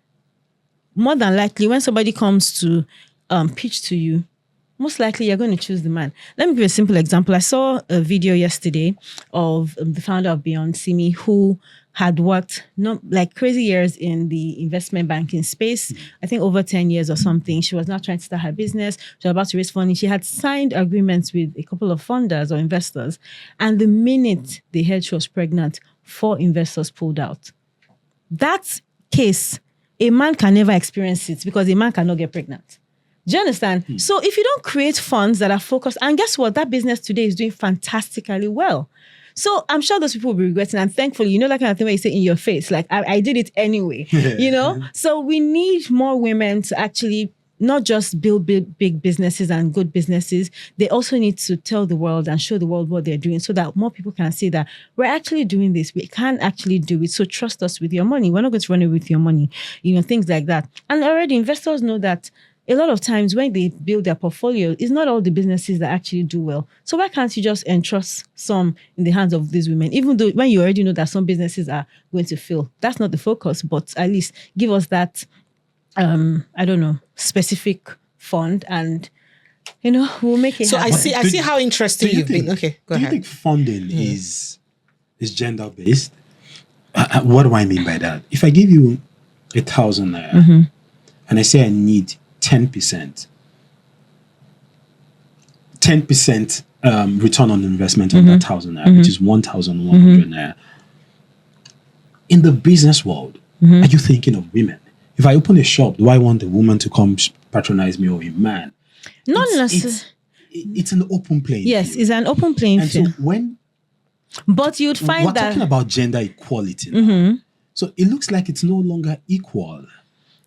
S1: more than likely when somebody comes to pitch to you, most likely you're going to choose the man. Let me give you a simple example. I saw a video yesterday of the founder of Durosinmi-Etti, who had worked not like crazy years in the investment banking space. I think over 10 years or something. She was now trying to start her business. She was about to raise funding. She had signed agreements with a couple of funders or investors. And the minute they heard she was pregnant, 4 investors pulled out. That case, a man can never experience it because a man cannot get pregnant. Do you understand? So if you don't create funds that are focused, and guess what? That business today is doing fantastically well. So I'm sure those people will be regretting. And thankfully, that kind of thing where you say in your face, like, I did it anyway, So we need more women to actually not just build big businesses and good businesses. They also need to tell the world and show the world what they're doing, so that more people can see that we're actually doing this. We can actually do it. So trust us with your money. We're not going to run it with your money, things like that. And already investors know that a lot of times when they build their portfolio, it's not all the businesses that actually do well. So why can't you just entrust some in the hands of these women, even though when you already know that some businesses are going to fail? That's not the focus, but at least give us that, specific fund, and, we'll make it happen.
S4: I see how interesting you've been. Okay, go ahead.
S3: Do you think funding is gender-based? What do I mean by that? If I give you 1,000 naira and I say I need 10% return on investment on that 1,000 naira, which is 1,100 naira. In the business world, are you thinking of women? If I open a shop, do I want a woman to come patronize me or a man?
S1: Not necessarily.
S3: It's an open playing
S1: Yes,
S3: field.
S1: it's an open playing field.
S3: So
S1: but you'd find
S3: we're talking about gender equality now. So it looks like it's no longer equal.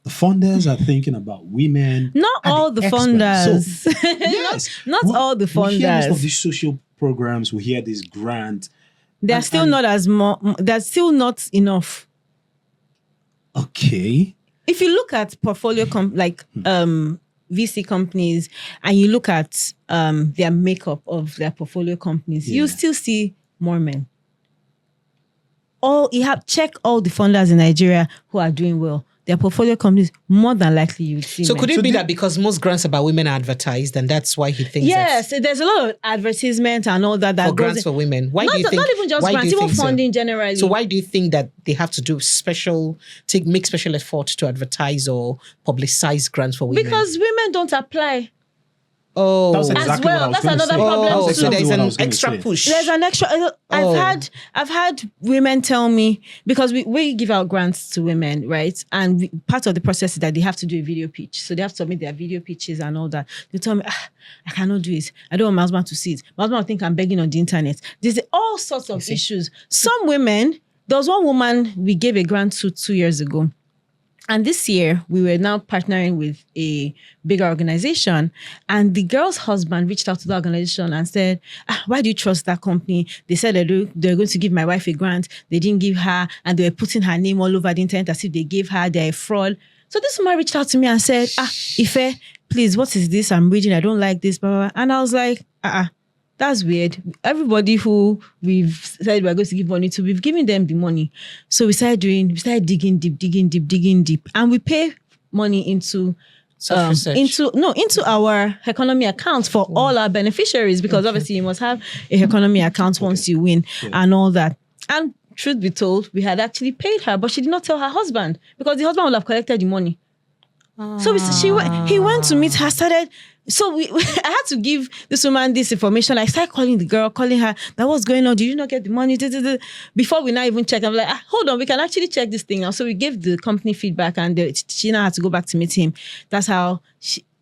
S3: The funders are thinking about women.
S1: Not all the funders.
S3: So, yes.
S1: not all the funders.
S3: We hear most of these social programs. We hear this grant.
S1: They're still not as more. They're still not enough.
S3: Okay.
S1: If you look at portfolio VC companies, and you look at their makeup of their portfolio companies, you still see more men. Check all the funders in Nigeria who are doing well. Their portfolio companies, more than likely you would see.
S4: So
S1: men.
S4: could it be that because most grants about women are advertised, and that's why he thinks
S1: yes, there's a lot of advertisement and all that
S4: for grants for women? Why do you think?
S1: Not even just grants, even funding generally.
S4: So why do you think that they have to do make special effort to advertise or publicize grants for women?
S1: Because women don't apply.
S3: Oh, that's
S1: exactly as well. That's another problem too.
S4: So there's an extra push.
S1: There's an extra. I've had women tell me, because we give out grants to women, right? And part of the process is that they have to do a video pitch. So they have to submit their video pitches and all that. They tell me, I cannot do it. I don't want my husband to see it. My husband will think I'm begging on the internet. There's all sorts of issues. Some women. There was one woman we gave a grant to 2 years ago. And this year, we were now partnering with a bigger organization. And the girl's husband reached out to the organization and said, why do you trust that company? They said they're going to give my wife a grant. They didn't give her, and they were putting her name all over the internet as if they gave her. They're a fraud. So this woman reached out to me and said, Ife, please, what is this? I'm reading. I don't like this. Blah, blah, blah. And I was like, that's weird. Everybody who we've said we're going to give money to, we've given them the money. So we started digging deep. And we pay money into our Herconomy account for all our beneficiaries, because obviously you must have a Herconomy account once you win and all that. And truth be told, we had actually paid her, but she did not tell her husband, because the husband would have collected the money. So he went to meet her, so I had to give this woman this information. I started calling the girl, calling her, that what's going on? Did you not get the money? Before we not even check, I'm like, hold on, we can actually check this thing out. So we gave the company feedback, and she now had to go back to meet him. That's how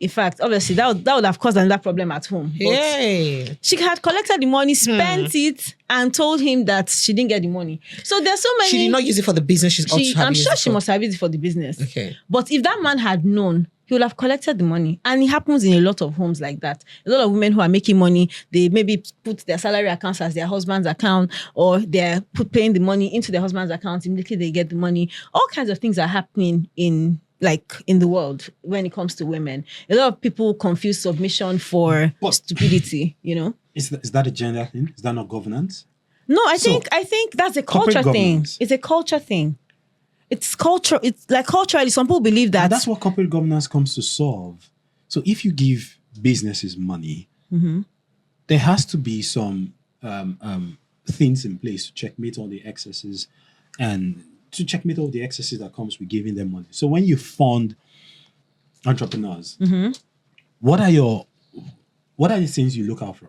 S1: in fact, obviously, that would have caused another problem at home.
S4: Yay.
S1: She had collected the money, spent it, and told him that she didn't get the money. So there's so many.
S4: She did not use it for the business.
S1: I'm sure she must have used it for the business.
S4: Okay.
S1: But if that man had known, he would have collected the money. And it happens in a lot of homes like that. A lot of women who are making money, they maybe put their salary accounts as their husband's account, or they're paying the money into their husband's account. Immediately they get the money. All kinds of things are happening in the world when it comes to women. A lot of people confuse submission for stupidity,
S3: Is that a gender thing? Is that not governance?
S1: No, I think that's a culture thing. It's a culture thing. It's culture. It's like culturally, some people believe that.
S3: And that's what corporate governance comes to solve. So if you give businesses money, there has to be some things in place to checkmate all the excesses and to checkmate all the excesses that comes with giving them money. So when you fund entrepreneurs, what are the things you look out for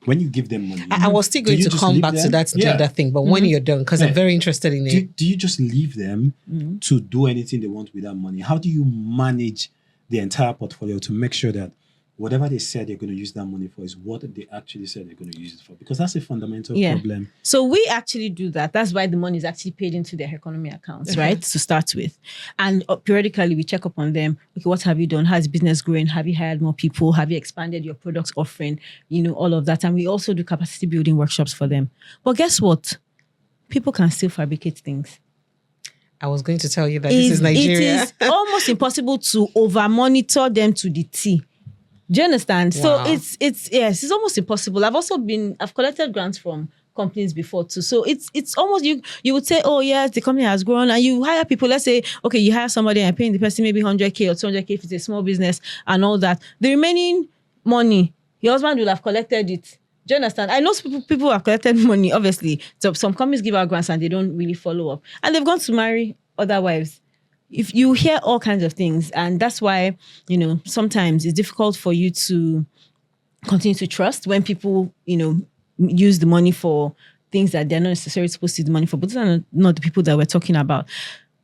S3: when you give them money?
S4: I was still going to come back to that gender thing, but when you're done, because I'm very interested in it.
S3: Do you just leave them to do anything they want with that money? How do you manage the entire portfolio to make sure that whatever they said they're going to use that money for is what they actually said they're going to use it for? Because that's a fundamental problem.
S1: So we actually do that. That's why the money is actually paid into their Herconomy accounts, right? To start with. And periodically we check up on them. Okay, what have you done? How is business growing? Have you hired more people? Have you expanded your product offering? All of that. And we also do capacity building workshops for them. But guess what? People can still fabricate things.
S4: I was going to tell you that this is Nigeria.
S1: It is almost impossible to over-monitor them to the T. Do you understand?
S4: Wow.
S1: So it's almost impossible. I've collected grants from companies before too. So it's almost, you would say, oh yes, the company has grown, and you hire people. Let's say, okay, you hire somebody and paying the person maybe 100K or 200K if it's a small business and all that. The remaining money, your husband will have collected it. Do you understand? I know people have collected money, obviously. So some companies give out grants and they don't really follow up. And they've gone to marry other wives. If you hear all kinds of things, and that's why, sometimes it's difficult for you to continue to trust when people, use the money for things that they're not necessarily supposed to use the money for. But those are not the people that we're talking about.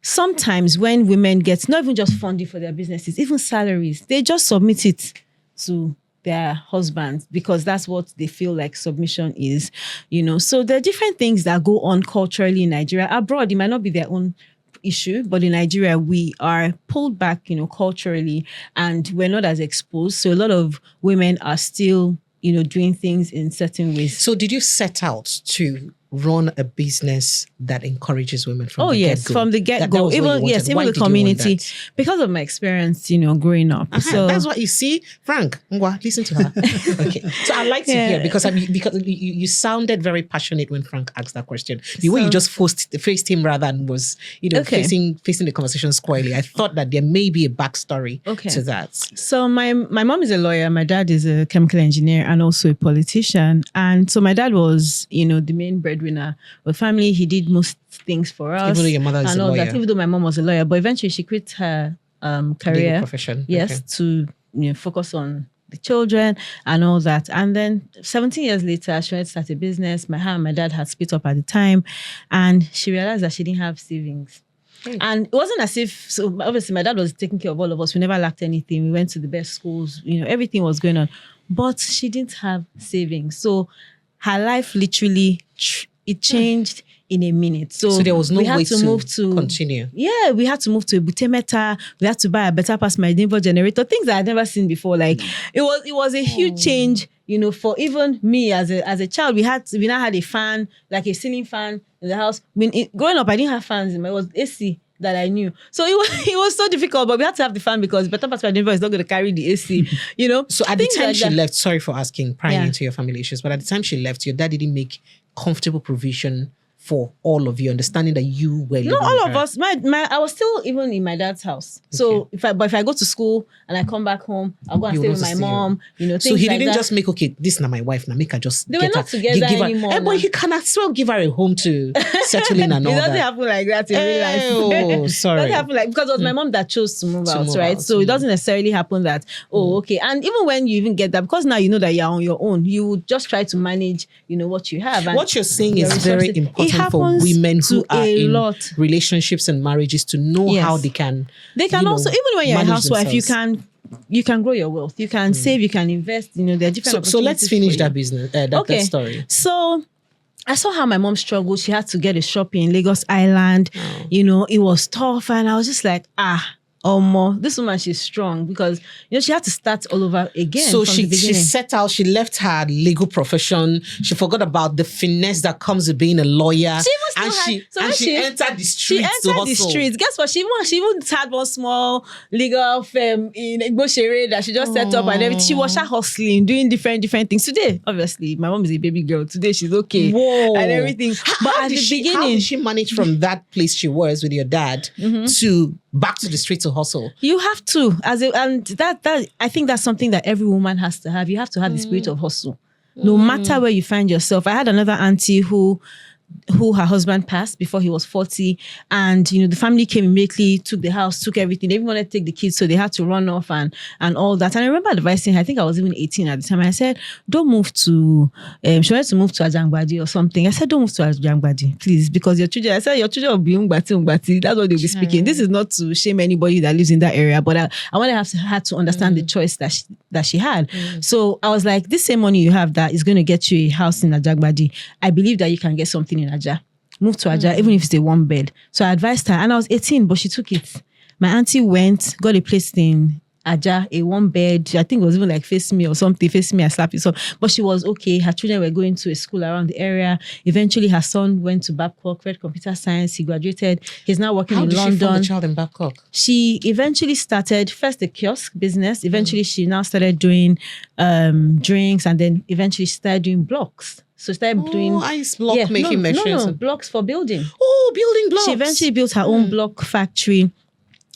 S1: Sometimes when women get not even just funding for their businesses, even salaries, they just submit it to their husbands because that's what they feel like submission is, So there are different things that go on culturally in Nigeria. Abroad, it might not be their own issue, but in Nigeria we are pulled back culturally, and we're not as exposed, so a lot of women are still doing things in certain ways.
S4: So did you set out to run a business that encourages women from the get-go?
S1: From the get-go. Even the community, because of my experience growing up. So
S4: that's what you see. Frank, listen to her. Okay, so I like to hear because you sounded very passionate when Frank asked that question. The way you just faced him rather than was facing the conversation squarely. I thought that there may be a backstory to that.
S1: So my mom is a lawyer, my dad is a chemical engineer and also a politician, and so my dad was the main breadwinner of the family. He did most things for us.
S4: Even though your mother is a lawyer.
S1: Even though my mom was a lawyer, but eventually she quit her career,
S4: legal profession.
S1: Yes, to focus on the children and all that. And then 17 years later, she wanted to start a business. Her and my dad had split up at the time, and she realized that she didn't have savings. And it wasn't as if, so obviously my dad was taking care of all of us. We never lacked anything. We went to the best schools, everything was going on. But she didn't have savings. So her life literally, it changed in a minute. So
S4: there was no
S1: we had
S4: way
S1: to move to
S4: continue.
S1: Yeah, we had to move to a Butemeta. We had to buy a better past my neighbor generator. Things I had never seen before. Like it was a huge change. For even me as a child, we now had a fan, like a ceiling fan in the house. Growing up, I didn't have fans. It was AC that I knew. So it was so difficult, but we had to have the fan because better part of my neighbor is not going to carry the AC, So
S4: at the time
S1: like
S4: she left, sorry for asking, prying into your family issues, but at the time she left, your dad didn't make comfortable provision for all of you, understanding that you were living
S1: No, all
S4: with
S1: of
S4: her.
S1: us. I was still even in my dad's house. So if I go to school and I come back home, I'll go and stay with my mom. Things
S4: so he
S1: like
S4: didn't
S1: that.
S4: just make, okay, this is not my wife now, make her just
S1: They were not together anymore.
S4: But he can as well give her a home to settle in and all
S1: It
S4: that.
S1: doesn't happen like that in real life.
S4: Oh, sorry.
S1: It doesn't happen because it was my mom that chose to move out, right?
S4: out.
S1: So it doesn't necessarily happen that, okay. And even when you even get that, because now you know that you're on your own, you would just try to manage, what you have. And
S4: what you're saying is very important for
S1: happens
S4: women who are
S1: a
S4: in
S1: lot.
S4: relationships and marriages to know how they can.
S1: They can also, even when you're a housewife,
S4: themselves.
S1: you can grow your wealth. You can save, you can invest. There are different.
S4: So let's finish that business. That story.
S1: So I saw how my mom struggled. She had to get a shop in Lagos Island. It was tough, and I was just like, this woman, she's strong because she had to start all over again.
S4: So
S1: from
S4: she
S1: the beginning.
S4: set out, she left her legal profession, she forgot about the finesse that comes with being a lawyer. She entered the streets to hustle.
S1: Guess what? She even had one small legal firm in Igboshere that she just set up and everything. She was hustling, doing different things. Today, obviously, my mom is a baby girl. Today she's okay.
S4: Whoa.
S1: And everything. But at the beginning,
S4: how did she manage from that place she was with your dad to back to the street to hustle?
S1: You have to, and that I think that's something that every woman has to have. You have to have the spirit of hustle, no matter where you find yourself. I had another auntie who her husband passed before he was 40, and the family came immediately, took the house, took everything. They even wanted to take the kids, so they had to run off and all that. And I remember advising her, I think I was even 18 at the time. I said, don't move to she wanted to move to Ajangbadi or something. I said, don't move to Ajangbadi, please, because your children will be Ungbati. That's what they'll be speaking. This is not to shame anybody that lives in that area, but I want to have to understand the choice that she had. So I was like, this same money you have that is going to get you a house in Ajangbadi, I believe that you can get something in Aja. Move to Aja, even if it's a one bed. So I advised her, and I was 18, but she took it. My auntie went, got a place in Aja, a one bed. I think it was even like Face Me or something. Face Me, I slapped it. So, but she was okay. Her children were going to a school around the area. Eventually, her son went to Babcock, read computer science. He graduated. He's now working in London.
S4: How did she find the child in Babcock?
S1: She eventually started first the kiosk business. Eventually, she now started doing drinks, and then eventually started doing blocks. So started doing
S4: ice block making machines.
S1: No, blocks for building.
S4: Oh, building blocks.
S1: She eventually built her own block factory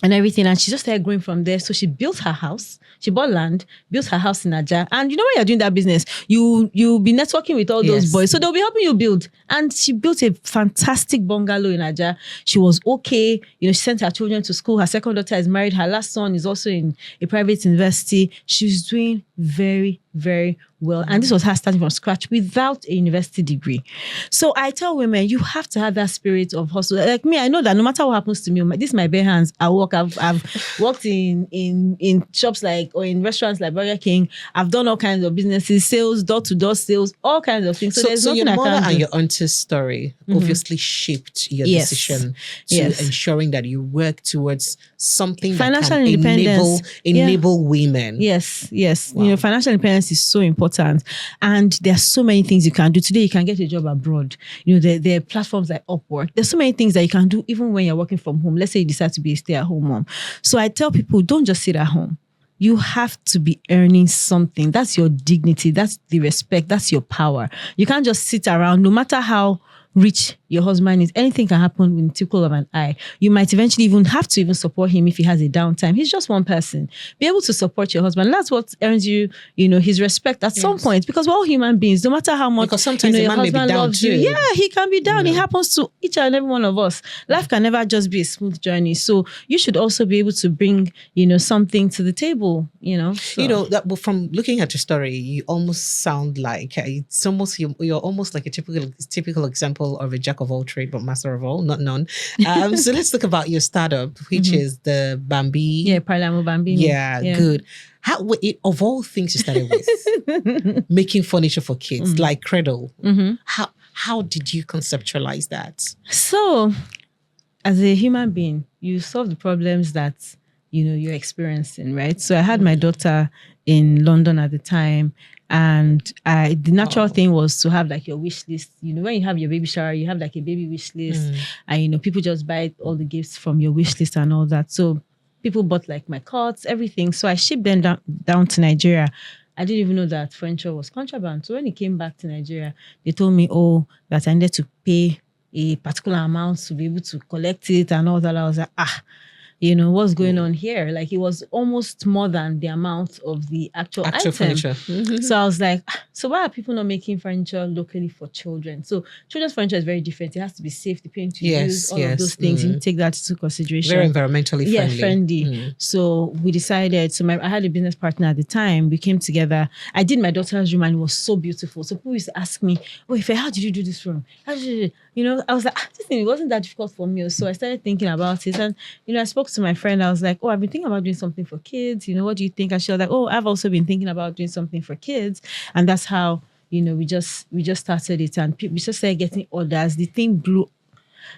S1: and everything, and she just started growing from there. So she built her house. She bought land, built her house in Aja. And when you're doing that business, you'll be networking with all those boys. So they'll be helping you build. And she built a fantastic bungalow in Aja. She was okay. She sent her children to school. Her second daughter is married. Her last son is also in a private university. She's doing very, very well. And this was her starting from scratch without a university degree. So I tell women, you have to have that spirit of hustle. Like me, I know that no matter what happens to me, this is my bare hands. I work. I've worked in shops or in restaurants like Burger King. I've done all kinds of businesses, sales, door-to-door sales, all kinds of things. So there's nothing
S4: your
S1: I
S4: mother
S1: can't
S4: and
S1: do.
S4: your auntie's story obviously shaped your decision to ensuring that you work towards something
S1: Financial
S4: that can
S1: independence.
S4: enable women.
S1: Yes.
S4: Wow.
S1: Financial independence is so important, and there are so many things you can do. Today, you can get a job abroad. There are platforms like Upwork. There's so many things that you can do even when you're working from home. Let's say you decide to be a stay-at-home mom. So I tell people, don't just sit at home. You have to be earning something. That's your dignity. That's the respect. That's your power. You can't just sit around, no matter how rich your husband is. Anything can happen in the twinkle of an eye. You might eventually even have to support him if he has a downtime. He's just one person. Be able to support your husband. That's what earns you, his respect at some point. Because we're all human beings. No matter how much,
S4: because sometimes the
S1: your
S4: man may be
S1: husband
S4: down
S1: loves
S4: too.
S1: you. Yeah, he can be down. It happens to each and every one of us. Life can never just be a smooth journey. So you should also be able to bring, something to the table. So.
S4: That from looking at your story, you almost sound like it's almost you're almost like a typical example of a jack of all trade but master of all, not none. So let's talk about your startup, which is the Bambi.
S1: Yeah, Parlamo Bambini.
S4: Yeah, good. How of all things you started with, making furniture for kids like Cradle. How did you conceptualize that?
S1: So, as a human being, you solve the problems that you're experiencing, right? So I had my daughter in London at the time, and the natural thing was to have like your wish list. When you have your baby shower, you have like a baby wish list, and people just buy all the gifts from your wish list and all that. So people bought like my cots, everything. So I shipped them down to Nigeria. I didn't even know that furniture was contraband. So when it came back to Nigeria, they told me, that I needed to pay a particular amount to be able to collect it and all that. I was like, what's going on here? Like, it was almost more than the amount of the actual item.
S4: Furniture.
S1: So I was like, so why are people not making furniture locally for children? So children's furniture is very different. It has to be safe, the paint you use, all of those things. You take that into consideration.
S4: Very environmentally friendly.
S1: Yeah, friendly. So we decided, I had a business partner at the time. We came together. I did my daughter's room and it was so beautiful. So people used to ask me, Ife, how did you do this room? How did you do? I was like, this thing, it wasn't that difficult for me. So I started thinking about it. And, I spoke to my friend. I was like, I've been thinking about doing something for kids. What do you think? And she was like, I've also been thinking about doing something for kids. And that's how, we just started it. And we just started getting orders. The thing blew,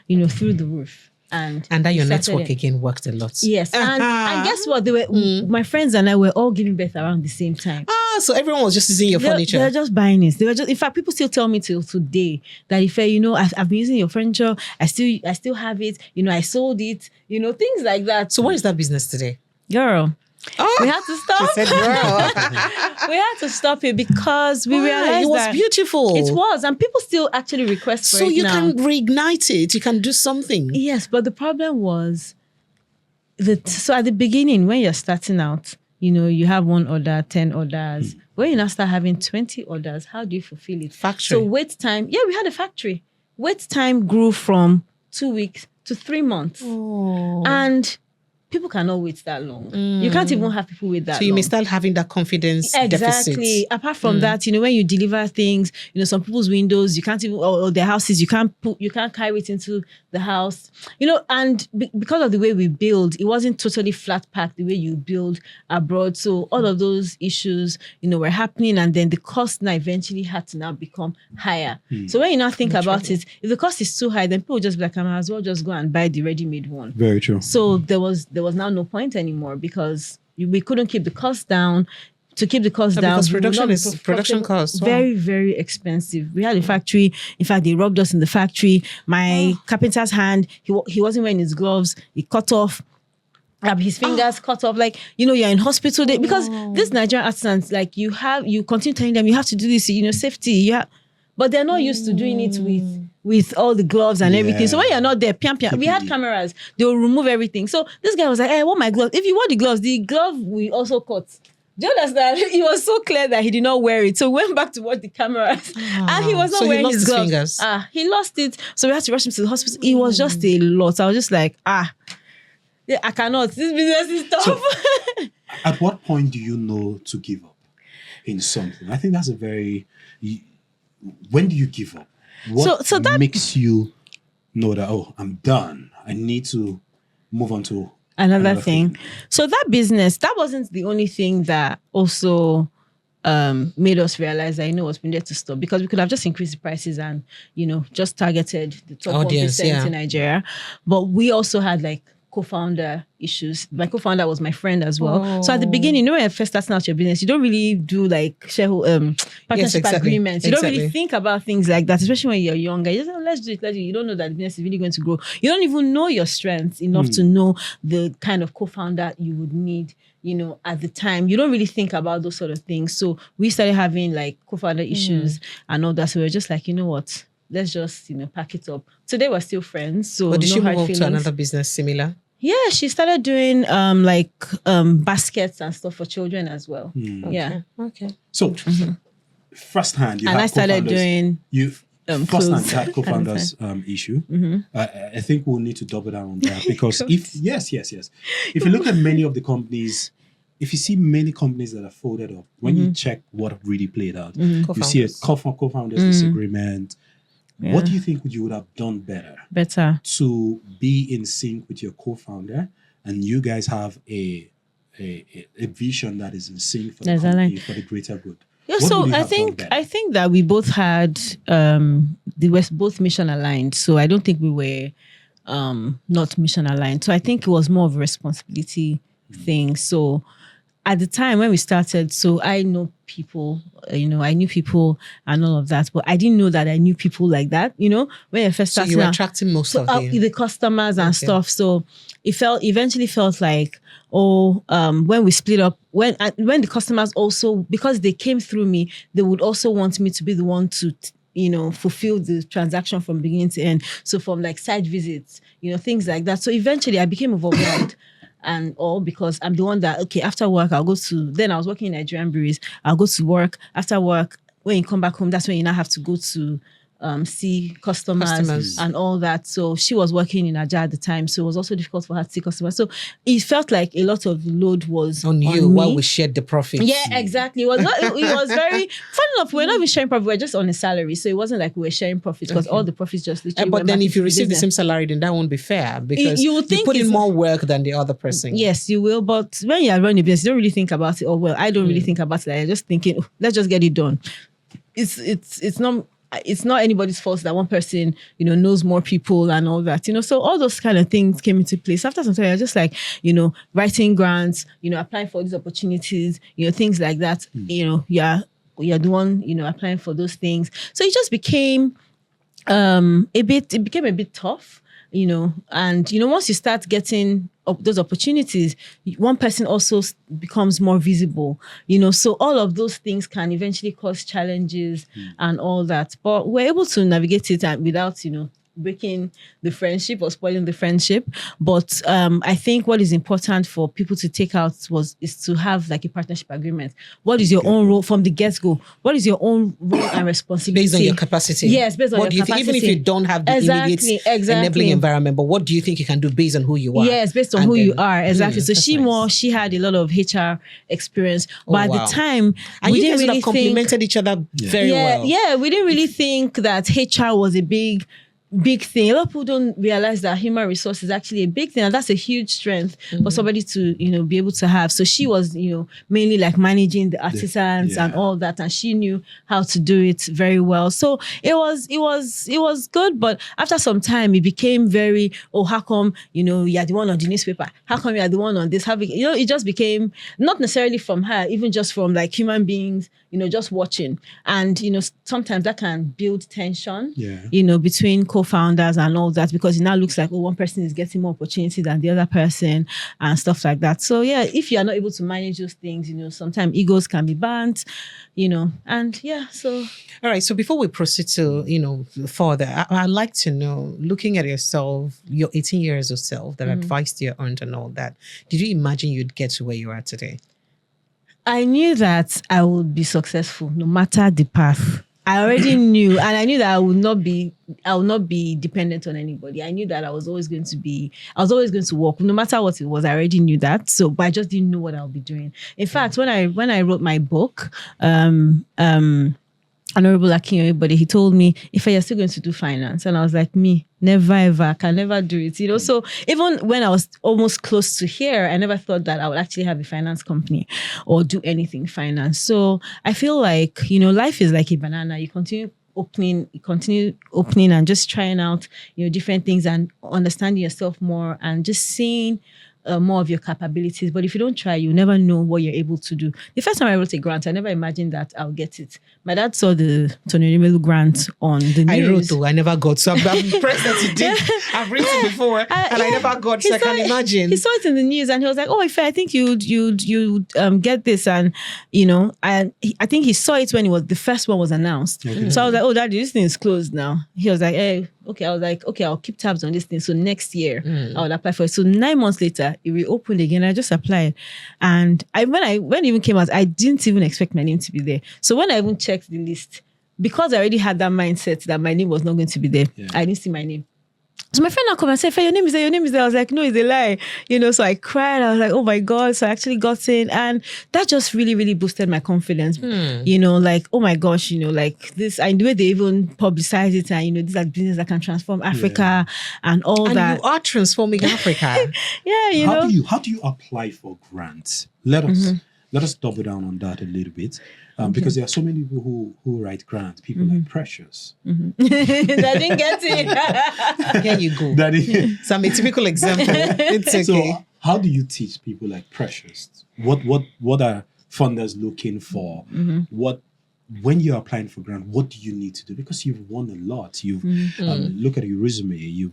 S1: through the roof. And
S4: that your network again worked a lot.
S1: Yes. And guess what? They were my friends and I were all giving birth around the same time.
S4: So everyone was just using your furniture.
S1: They were just buying it. They were just, in fact, people still tell me till today that if I've been using your furniture, I still have it. I sold it. Things like that.
S4: So what is that business today?
S1: Girl. We had to stop.
S4: She said, girl.
S1: We had to stop it because we realized
S4: it was
S1: that
S4: beautiful.
S1: It was, and people still actually request for it.
S4: So you
S1: now.
S4: can reignite it. You can do something.
S1: Yes, but the problem was so at the beginning when you're starting out, you have 1 order, 10 orders. When you now start having 20 orders, how do you fulfill it?
S4: Factory.
S1: So wait time. Yeah, we had a factory. Wait time grew from 2 weeks to 3 months, and people cannot wait that long. You can't even have people wait that long.
S4: So you may start having that confidence deficit.
S1: Exactly. Apart from that, when you deliver things, some people's windows, you can't even, or their houses, you can't carry it into the house. And because of the way we build, it wasn't totally flat packed the way you build abroad. So all of those issues, were happening, and then the cost now eventually had to now become higher. So when you now think about it, if the cost is too high, then people just be like, I might as well just go and buy the ready-made one.
S3: Very true.
S1: So there was now no point anymore because we couldn't keep the cost down. To keep the cost down,
S4: because production costs
S1: very, very expensive. We had a factory. In fact, they robbed us in the factory. My carpenter's hand, he wasn't wearing his gloves. He cut off. His fingers cut off. Like, you're in hospital because this Nigerian artisans, like, you continue telling them you have to do this, safety. But they're not used to doing it with all the gloves and everything. So when you're not there, we had cameras. They will remove everything. So this guy was like, hey, I want my gloves. If you want the glove we also cut. Do you understand? It was so clear that he did not wear it. So we went back to watch the cameras. And he was not wearing his gloves.
S4: Fingers.
S1: He lost it. So we had to rush him to the hospital. It was just a lot. I was just like, I cannot. This business is tough.
S3: So, at what point do you know to give up in something? I think that's a very... When do you give up? What
S1: so that
S3: makes you know that, I'm done. I need to move on to
S1: another thing. So that business, that wasn't the only thing that also made us realize that, what, we needed to stop, because we could have just increased the prices and, just targeted the top
S4: audience,
S1: 1% in Nigeria. But we also had like co-founder issues. My co-founder was my friend as well. So at the beginning, when you're first starting out your business, you don't really do like partnership agreements. You don't really think about things like that, especially when you're younger. You just let's do it. You don't know that the business is really going to grow. You don't even know your strengths enough to know the kind of co-founder you would need, at the time. You don't really think about those sort of things. So we started having like co-founder issues and all that. So we were just like, you know what? Let's just, pack it up. Today we're still friends. So
S4: but did
S1: no
S4: she
S1: hard
S4: move
S1: feelings.
S4: to another business similar?
S1: Yeah, she started doing baskets and stuff for children as well. Yeah.
S4: Okay.
S3: So, firsthand, you
S1: and
S3: had
S1: I started doing
S3: firsthand you had co-founders issue. I think we'll need to double down on that because if you look at many of the companies, if you see many companies that are folded up, when you check what really played out, you see a co-founders disagreement. Yeah. What do you think you would have done better to be in sync with your co-founder and you guys have a vision that is in sync for the company, for the greater good?
S1: Yeah,
S3: What
S1: so
S3: would you
S1: I
S3: have done
S1: think
S3: then?
S1: I think that we both had they were both mission aligned. So I don't think we were not mission aligned. So I think it was more of a responsibility thing. So at the time when we started, so I know people, I knew people and all of that, but I didn't know that I knew people like that, when I first
S4: So
S1: started.
S4: you were attracting most of them.
S1: The customers and stuff. So it eventually felt like, when we split up, when the customers also, because they came through me, they would also want me to be the one to fulfill the transaction from beginning to end. So from like site visits, things like that. So eventually I became overwhelmed. And all because I'm the one that, okay, after work, then I was working in Nigerian breweries. I'll go to work. After work, when you come back home, that's when you now have to go to see customers and all that. So she was working in Aja at the time. So it was also difficult for her to see customers. So it felt like a lot of the load was
S4: on you
S1: me.
S4: while we shared the profits.
S1: Yeah, exactly. It was very fun enough. We're not even sharing profit. We're just on a salary. So it wasn't like we were sharing profits because all the profits just literally
S4: But
S1: went
S4: then
S1: back
S4: if you
S1: into
S4: receive the
S1: business.
S4: same salary, then that won't be fair because
S1: You would think
S4: put in
S1: it's-
S4: more work than the other person.
S1: Yes, you will. But when you are running a business, you don't really think about it. I don't really think about it. I'm just thinking, let's just get it done. It's not anybody's fault that one person, knows more people and all that, So all those kind of things came into place. After some time, I was just like, writing grants, applying for these opportunities, things like that. You're the one, applying for those things. So it just became it became a bit tough, and once you start getting those opportunities, one person also becomes more visible, so all of those things can eventually cause challenges and all that. But we're able to navigate it without, breaking the friendship or spoiling the friendship. But I think what is important for people to take out is to have like a partnership agreement. What is your own role from the get-go? What is your own role and responsibility?
S4: Based on your capacity.
S1: Yes, based on
S4: what
S1: your
S4: do you
S1: capacity.
S4: think, even if you don't have the immediate enabling environment, but what do you think you can do based on who you are?
S1: Yes, based on who you are. Exactly. So she had a lot of HR experience. But at the time,
S4: and
S1: we
S4: you
S1: didn't
S4: guys
S1: really
S4: complemented each other very well.
S1: Yeah, we didn't really think that HR was a big thing. A lot of people don't realize that human resource is actually a big thing, and that's a huge strength for somebody to be able to have. So she was mainly like managing the artisans and all that, and she knew how to do it very well. So it was good, but after some time it became very, how come you're the one on the newspaper, how come you're the one on this, it just became not necessarily from her, even just from like human beings just watching. And sometimes that can build tension between co-founders and all that, because it now looks like one person is getting more opportunity than the other person and stuff like that. So yeah, if you are not able to manage those things, sometimes egos can be burnt, and so.
S4: All right. So before we proceed to, further, I'd like to know, looking at yourself, your 18 years of self, that advice you earned and all that, did you imagine you'd get to where you are today?
S1: I knew that I would be successful no matter the path. I already knew, and I knew that I would not be dependent on anybody. I knew that I was always going to work, no matter what it was. I already knew that. So, but I just didn't know what I'll be doing. In fact, when I wrote my book, Honorable Akinyoye, he told me, if you're still going to do finance, and I was like, me, never ever, I can never do it. So even when I was almost close to here, I never thought that I would actually have a finance company or do anything finance. So I feel like, life is like a banana. You continue opening and just trying out, different things and understanding yourself more and just seeing more of your capabilities. But if you don't try, you never know what you're able to do. The first time I wrote a grant, I never imagined that I'll get it. My dad saw the Tony Rimelu grant on the news.
S4: I wrote though, I never got. So I'm impressed that you did. I've written before and I never got, so I can imagine.
S1: He saw it in the news and he was like, Ife, I think you'd get this. And, I think he saw it when the first one was announced. Okay. So I was like, Daddy, this thing is closed now. He was like, hey, okay. I was like, okay, I'll keep tabs on this thing. So next year I will apply for it. So 9 months later, it reopened again. I just applied. And when it even came out, I didn't even expect my name to be there. So when I even checked the list, because I already had that mindset that my name was not going to be there, I didn't see my name. So my friend now come and say, your name is there. I was like, no, it's a lie. So I cried. I was like, oh my God. So I actually got in. And that just really, really boosted my confidence. Like, oh my gosh, like this, and the way they even publicize it and, these are businesses that can transform Africa and all that.
S4: And you are transforming Africa.
S1: Yeah,
S3: How do you apply for grants? Let us let us double down on that a little bit, because there are so many people who write grants. People like Precious.
S1: I didn't get it.
S4: Here you go.
S3: That is,
S4: So I'm a typical example. It's okay.
S3: so how do you teach people like Precious? What are funders looking for? What, when you're applying for grant, what do you need to do? Because you've won a lot. You've look at your resume. You've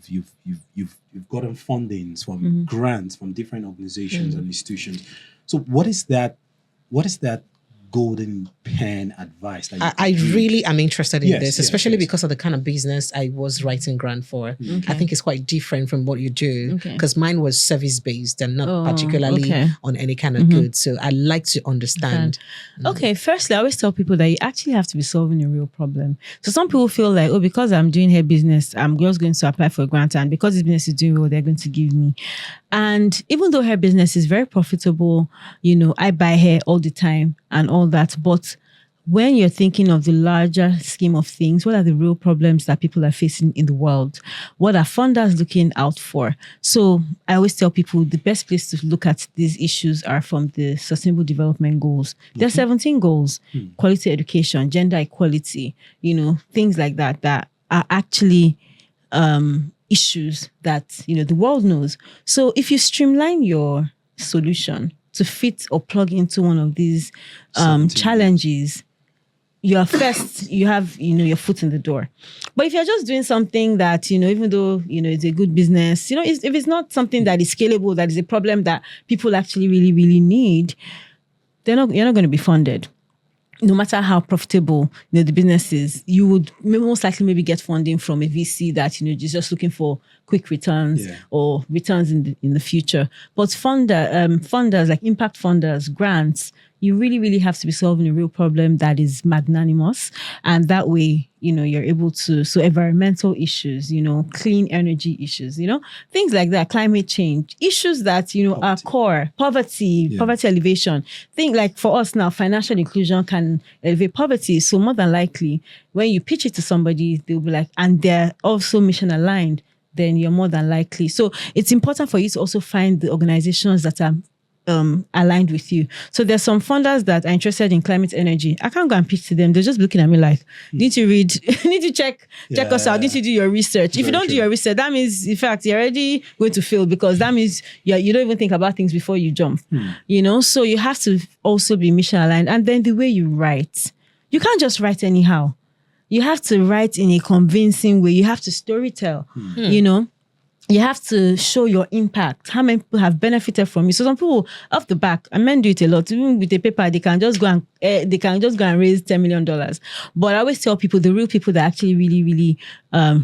S3: gotten fundings from grants from different organizations and institutions. So what is that golden pen advice that you
S4: I really am interested in
S3: Yes,
S4: this,
S3: yes,
S4: especially
S3: yes.
S4: because of the kind of business I was writing grant for. I think it's quite different from what you do,
S1: Okay.
S4: because mine was service based and not
S1: Oh,
S4: particularly
S1: okay.
S4: on any kind of goods. So I like to understand.
S1: Okay, firstly, I always tell people that you actually have to be solving a real problem. So some people feel like, oh, because I'm doing hair business, I'm just going to apply for a grant, and because this business is doing well, they're going to give me. And even though hair business is very profitable, I buy hair all the time and all that, but when you're thinking of the larger scheme of things, what are the real problems that people are facing in the world? What are funders looking out for? So I always tell people the best place to look at these issues are from the Sustainable Development Goals. There are 17 goals: quality education, gender equality, things like that are actually issues that the world knows. So if you streamline your solution to fit or plug into one of these
S3: 17
S1: challenges, you have your foot in the door. But if you're just doing something that even though it's a good business, if it's not something that is scalable, that is a problem that people actually really, really need, you're not going to be funded. No matter how profitable the business is, you would most likely maybe get funding from a VC that is just looking for quick returns or returns in the future. But funders like impact funders, grants, you really, really have to be solving a real problem that is magnanimous, and that way you're able to. So environmental issues, clean energy issues, things like that, climate change issues that are core, poverty alleviation. Think like for us now, financial inclusion can elevate poverty. So more than likely, when you pitch it to somebody, they'll be like, and they're also mission aligned, then you're more than likely. So it's important for you to also find the organizations that are aligned with you. So there's some funders that are interested in climate energy. I can't go and pitch to them. They're just looking at me like, need to read, need to check us out, need to do your research. If you don't do your research, that means, in fact, you're already going to fail, because that means you don't even think about things before you jump. So you have to also be mission aligned. And then the way you write, you can't just write anyhow. You have to write in a convincing way. You have to storytell, You have to show your impact. How many people have benefited from you? So some people off the back, and men do it a lot. Even with a paper, they can just go and raise $10 million. But I always tell people the real people that actually really, really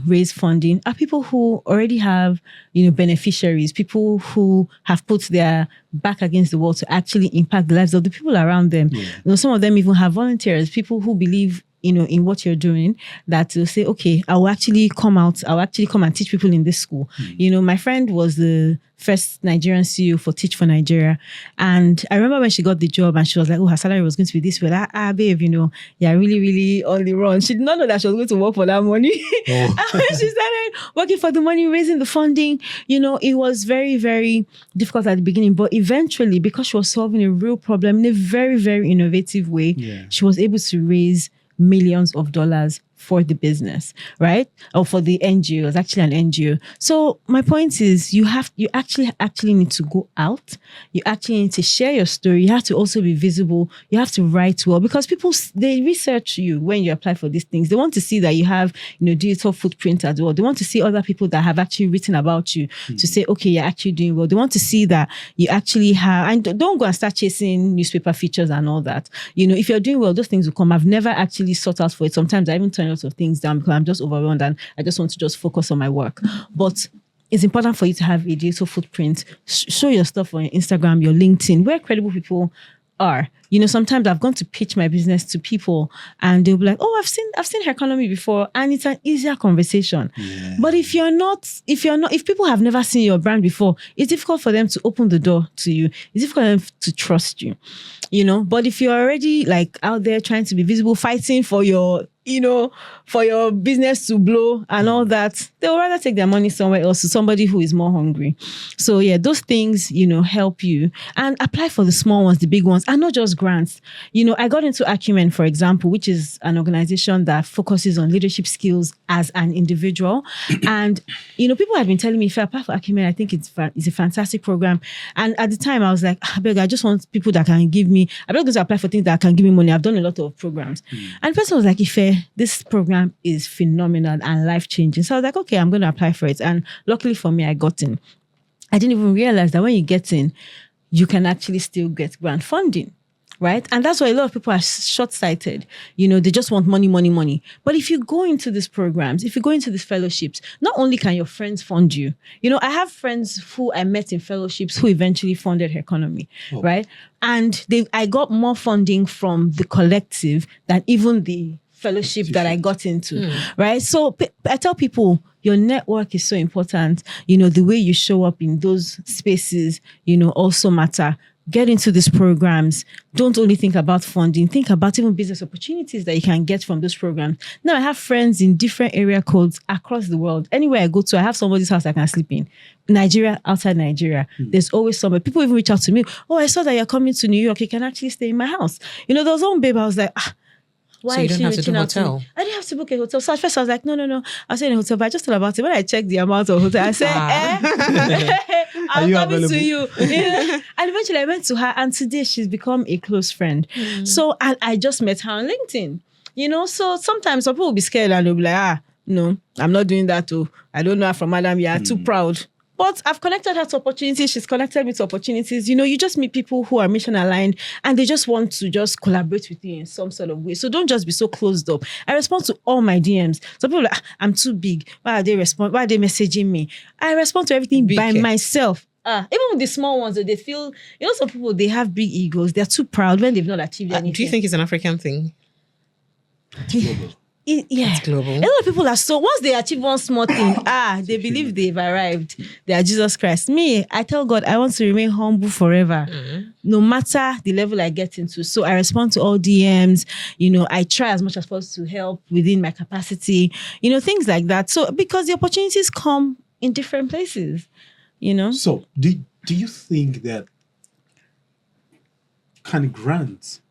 S1: raise funding are people who already have beneficiaries, people who have put their back against the wall to actually impact the lives of the people around them. Some of them even have volunteers, people who believe in what you're doing, that will say, okay, I'll actually come and teach people in this school. My friend was the first Nigerian CEO for Teach for Nigeria. And I remember when she got the job and she was like, oh, her salary was going to be this way. Babe, really, really on the run. She did not know that she was going to work for that money. And when she started working for the money, raising the funding, it was very, very difficult at the beginning. But eventually, because she was solving a real problem in a very, very innovative way, she was able to raise millions of dollars for the business, right? Or for the NGO. It was actually an NGO. So my point is, you actually need to go out. You actually need to share your story. You have to also be visible. You have to write well, because people, they research you when you apply for these things. They want to see that you have, digital footprint as well. They want to see other people that have actually written about you to say, okay, you're actually doing well. They want to see that you actually have, and don't go and start chasing newspaper features and all that. If you're doing well, those things will come. I've never actually sought out for it. Sometimes I even turn lots of things down because I'm just overwhelmed and I just want to just focus on my work. But it's important for you to have a digital footprint. Show your stuff on your Instagram, your LinkedIn, where credible people are. Sometimes I've gone to pitch my business to people and they'll be like, oh, I've seen Herconomy before, and it's an easier conversation. But if people have never seen your brand before, it's difficult for them to open the door to you. It's difficult for them to trust you. But if you're already like out there trying to be visible, fighting for your for your business to blow and all that, they will rather take their money somewhere else to somebody who is more hungry. So yeah, those things, help you, and apply for the small ones, the big ones, and not just grants. I got into Acumen, for example, which is an organization that focuses on leadership skills as an individual. And, people had been telling me, if I apply for Acumen, I think it's a fantastic program. And at the time I was like, I just want people that can give me, I'm not going to apply for things that can give me money. I've done a lot of programs. And the person was like, Ife, this program is phenomenal and life-changing. So I was like, okay, I'm going to apply for it. And luckily for me, I got in. I didn't even realize that when you get in, you can actually still get grant funding, right? And that's why a lot of people are short-sighted. They just want money, money, money. But if you go into these programs, if you go into these fellowships, not only can your friends fund you, I have friends who I met in fellowships who eventually funded Herconomy, right? And I got more funding from the collective than even the fellowship that I got into, right? So I tell people, your network is so important. The way you show up in those spaces, also matter. Get into these programs. Don't only think about funding. Think about even business opportunities that you can get from those programs. Now, I have friends in different area codes across the world. Anywhere I go to, I have somebody's house I can sleep in. Nigeria, outside Nigeria, there's always somebody. People even reach out to me. Oh, I saw that you're coming to New York. You can actually stay in my house. There was one babe, I was like, why
S4: so you
S1: is
S4: don't
S1: she
S4: have to do
S1: reaching out to
S4: hotel?
S1: me? I didn't have to book a hotel. So at first I was like, no. I'll stay in a hotel. But I just thought about it. When I checked the amount of hotel, I said, I'm coming to you. And eventually I went to her, and today she's become a close friend. So I just met her on LinkedIn. So sometimes some people will be scared and they'll be like, no, I'm not doing that too. I don't know her from Madam. You're too proud. But I've connected her to opportunities. She's connected me to opportunities. You just meet people who are mission aligned and they just want to just collaborate with you in some sort of way. So don't just be so closed up. I respond to all my DMs. Some people are like, I'm too big. Why are they messaging me? I respond to everything by myself. Even with the small ones, they feel, some people, they have big egos. They're too proud when they've not achieved anything.
S4: Do you think it's an African thing?
S3: Global.
S1: It's
S4: global.
S1: A lot of people are so, once they achieve one small thing, they believe they've arrived. They are Jesus Christ. Me, I tell God, I want to remain humble forever, no matter the level I get into. So I respond to all DMs. I try as much as possible to help within my capacity. Things like that. So because the opportunities come in different places.
S3: So do you think that can grants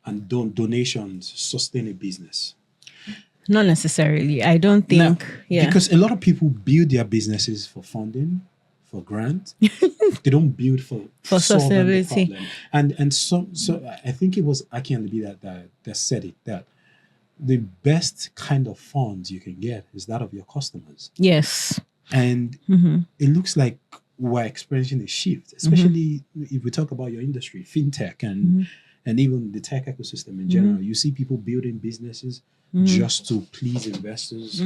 S3: and donations sustain a business?
S1: Not necessarily. I don't think.
S3: Because a lot of people build their businesses for funding, for grant. They don't build for
S1: sustainability.
S3: And so I think it was Aki and Libby that said it, that the best kind of funds you can get is that of your customers.
S1: Yes.
S3: And it looks like we're experiencing a shift, especially if we talk about your industry, fintech and even the tech ecosystem in general. You see people building businesses just to please investors,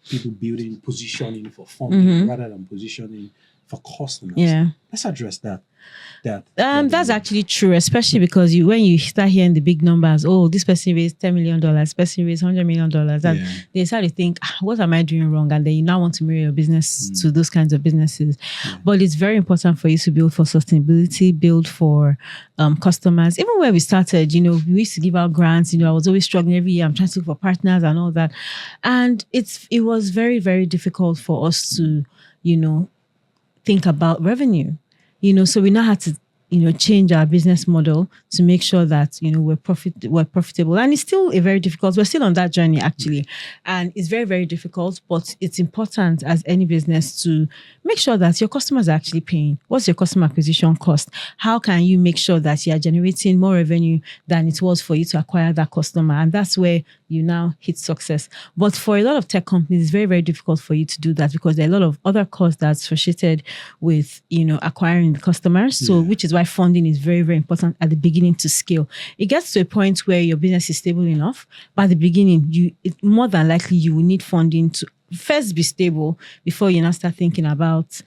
S3: people building, positioning for funding rather than positioning for customers.
S1: Yeah.
S3: Let's address that.
S1: That's actually true, especially because when you start hearing the big numbers, this person raised $10 million, this person raised $100 million, and they start to think, what am I doing wrong? And then you now want to mirror your business to those kinds of businesses. But it's very important for you to build for sustainability, build for customers. Even when we started, we used to give out grants. I was always struggling every year. I'm trying to look for partners and all that. And it was very, very difficult for us to, think about revenue. So we now had to, change our business model to make sure that, we're profitable. And it's still we're still on that journey actually. And it's very, very difficult, but it's important as any business to make sure that your customers are actually paying. What's your customer acquisition cost? How can you make sure that you are generating more revenue than it was for you to acquire that customer? And that's where you now hit success. But for a lot of tech companies, it's very, very difficult for you to do that because there are a lot of other costs that's associated with, acquiring the customers. So, which is why funding is very, very important at the beginning to scale. It gets to a point where your business is stable enough, but at the beginning, more than likely you will need funding to first be stable before you now start thinking about,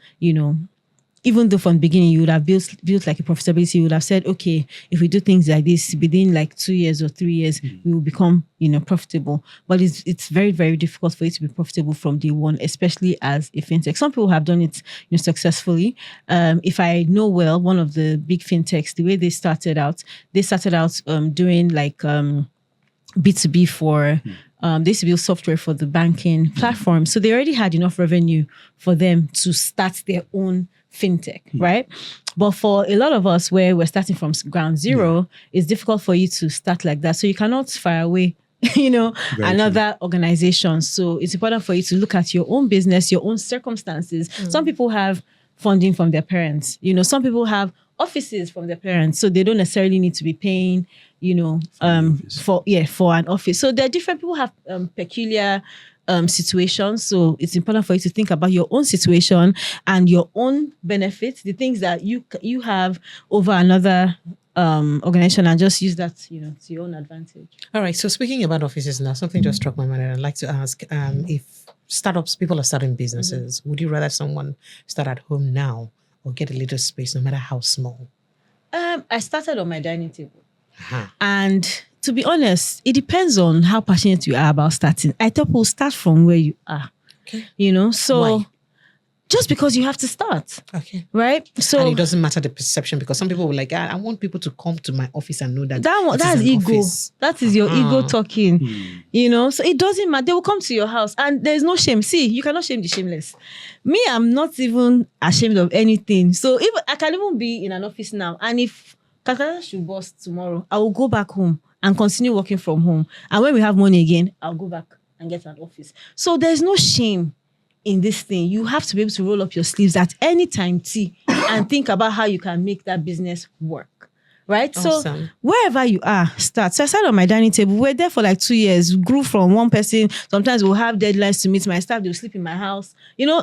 S1: even though from the beginning you would have built like a profitability, you would have said, okay, if we do things like this within like 2 years or 3 years, we will become, profitable. But it's very, very difficult for you to be profitable from day one, especially as a fintech. Some people have done it, successfully. If I know well, one of the big fintechs, the way they started out doing like B2B for, they used to build software for the banking platform. So they already had enough revenue for them to start their own fintech, right? But for a lot of us where we're starting from ground zero, it's difficult for you to start like that. So you cannot fire away another organization. So it's important for you to look at your own business, your own circumstances. Some people have funding from their parents. Some people have offices from their parents, so they don't necessarily need to be paying, for an office. So there are different people have peculiar situations. So it's important for you to think about your own situation and your own benefits, the things that you have over another organization, and just use that to your own advantage.
S4: All right. So speaking about offices now, something just struck my mind, and I'd like to ask if people are starting businesses, would you rather someone start at home now or get a little space, no matter how small?
S1: I started on my dining table. And to be honest, it depends on how passionate you are about starting. I thought we'll start from where you are.
S4: Okay.
S1: So
S4: why?
S1: Just because you have to start.
S4: Okay.
S1: Right? So
S4: and it doesn't matter the perception, because some people will like, I want people to come to my office and know that
S1: that's ego.
S4: Office.
S1: That is your ego talking. So it doesn't matter. They will come to your house and there's no shame. See, you cannot shame the shameless. Me, I'm not even ashamed of anything. So if I can even be in an office now, and if Kakata should bust tomorrow, I will go back home and continue working from home. And when we have money again, I'll go back and get an office. So there's no shame in this thing. You have to be able to roll up your sleeves at any time, and think about how you can make that business work. Right?
S4: Awesome.
S1: So wherever you are, start. So I started on my dining table. We're there for like 2 years. Grew from one person. Sometimes we'll have deadlines to meet. My staff, they'll sleep in my house.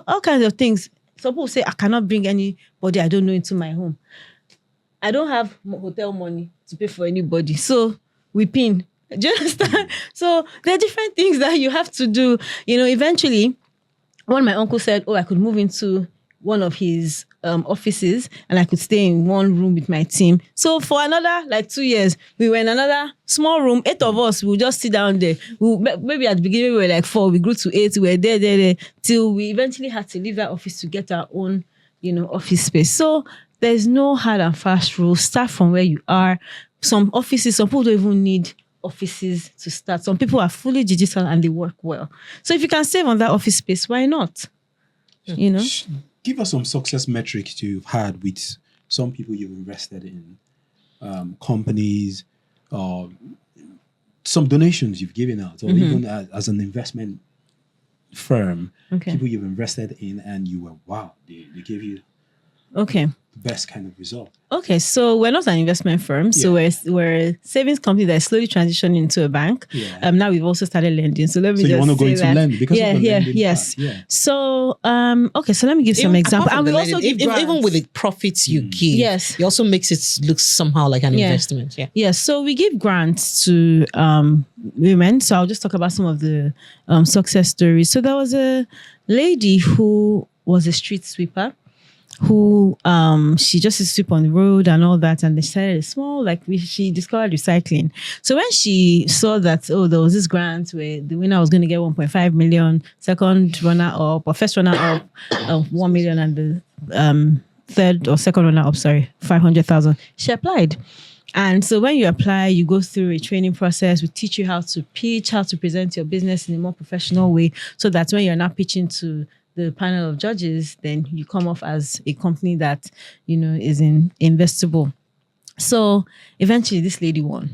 S1: All kinds of things. Some people say, I cannot bring anybody I don't know into my home. I don't have hotel money to pay for anybody. So we pin. Do you understand? So there are different things that you have to do. Eventually, when my uncle said, I could move into one of his offices and I could stay in one room with my team. So for another 2 years, we were in another small room. 8 of us, we'll just sit down there. Maybe at the beginning, we were 4. We grew to 8. We were there, till we eventually had to leave that office to get our own, office space. So there's no hard and fast rule. Start from where you are. Some offices, some people don't even need offices to start. Some people are fully digital and they work well. So if you can save on that office space, why not?
S3: Give us some success metrics you've had with some people you've invested in, companies, or some donations you've given out, or even as an investment firm, people you've invested in and you were, wow, they gave you the best kind of result.
S1: Okay, so we're not an investment firm. So we're a savings company that is slowly transitioning into a bank. Now we've also started lending. So let me just
S3: you want to go into
S1: that.
S3: lending because of the lending
S1: yes.
S3: part. Yeah.
S1: So so let me give some examples. And we also give
S4: even with the profits you give, it also makes it look somehow like an investment.
S1: Yes. So we give grants to women. So I'll just talk about some of the success stories. So there was a lady who was a street sweeper, who she just used to sweep on the road and all that, and they started a small, she discovered recycling. So when she saw that there was this grant where the winner was going to get 1.5 million, second runner up or first runner up 1 million, and the third or second runner up 500,000, she applied. And so when you apply, you go through a training process. We teach you how to pitch, how to present your business in a more professional way, so that when you're not pitching to the panel of judges, then you come off as a company that is investable. So eventually this lady won.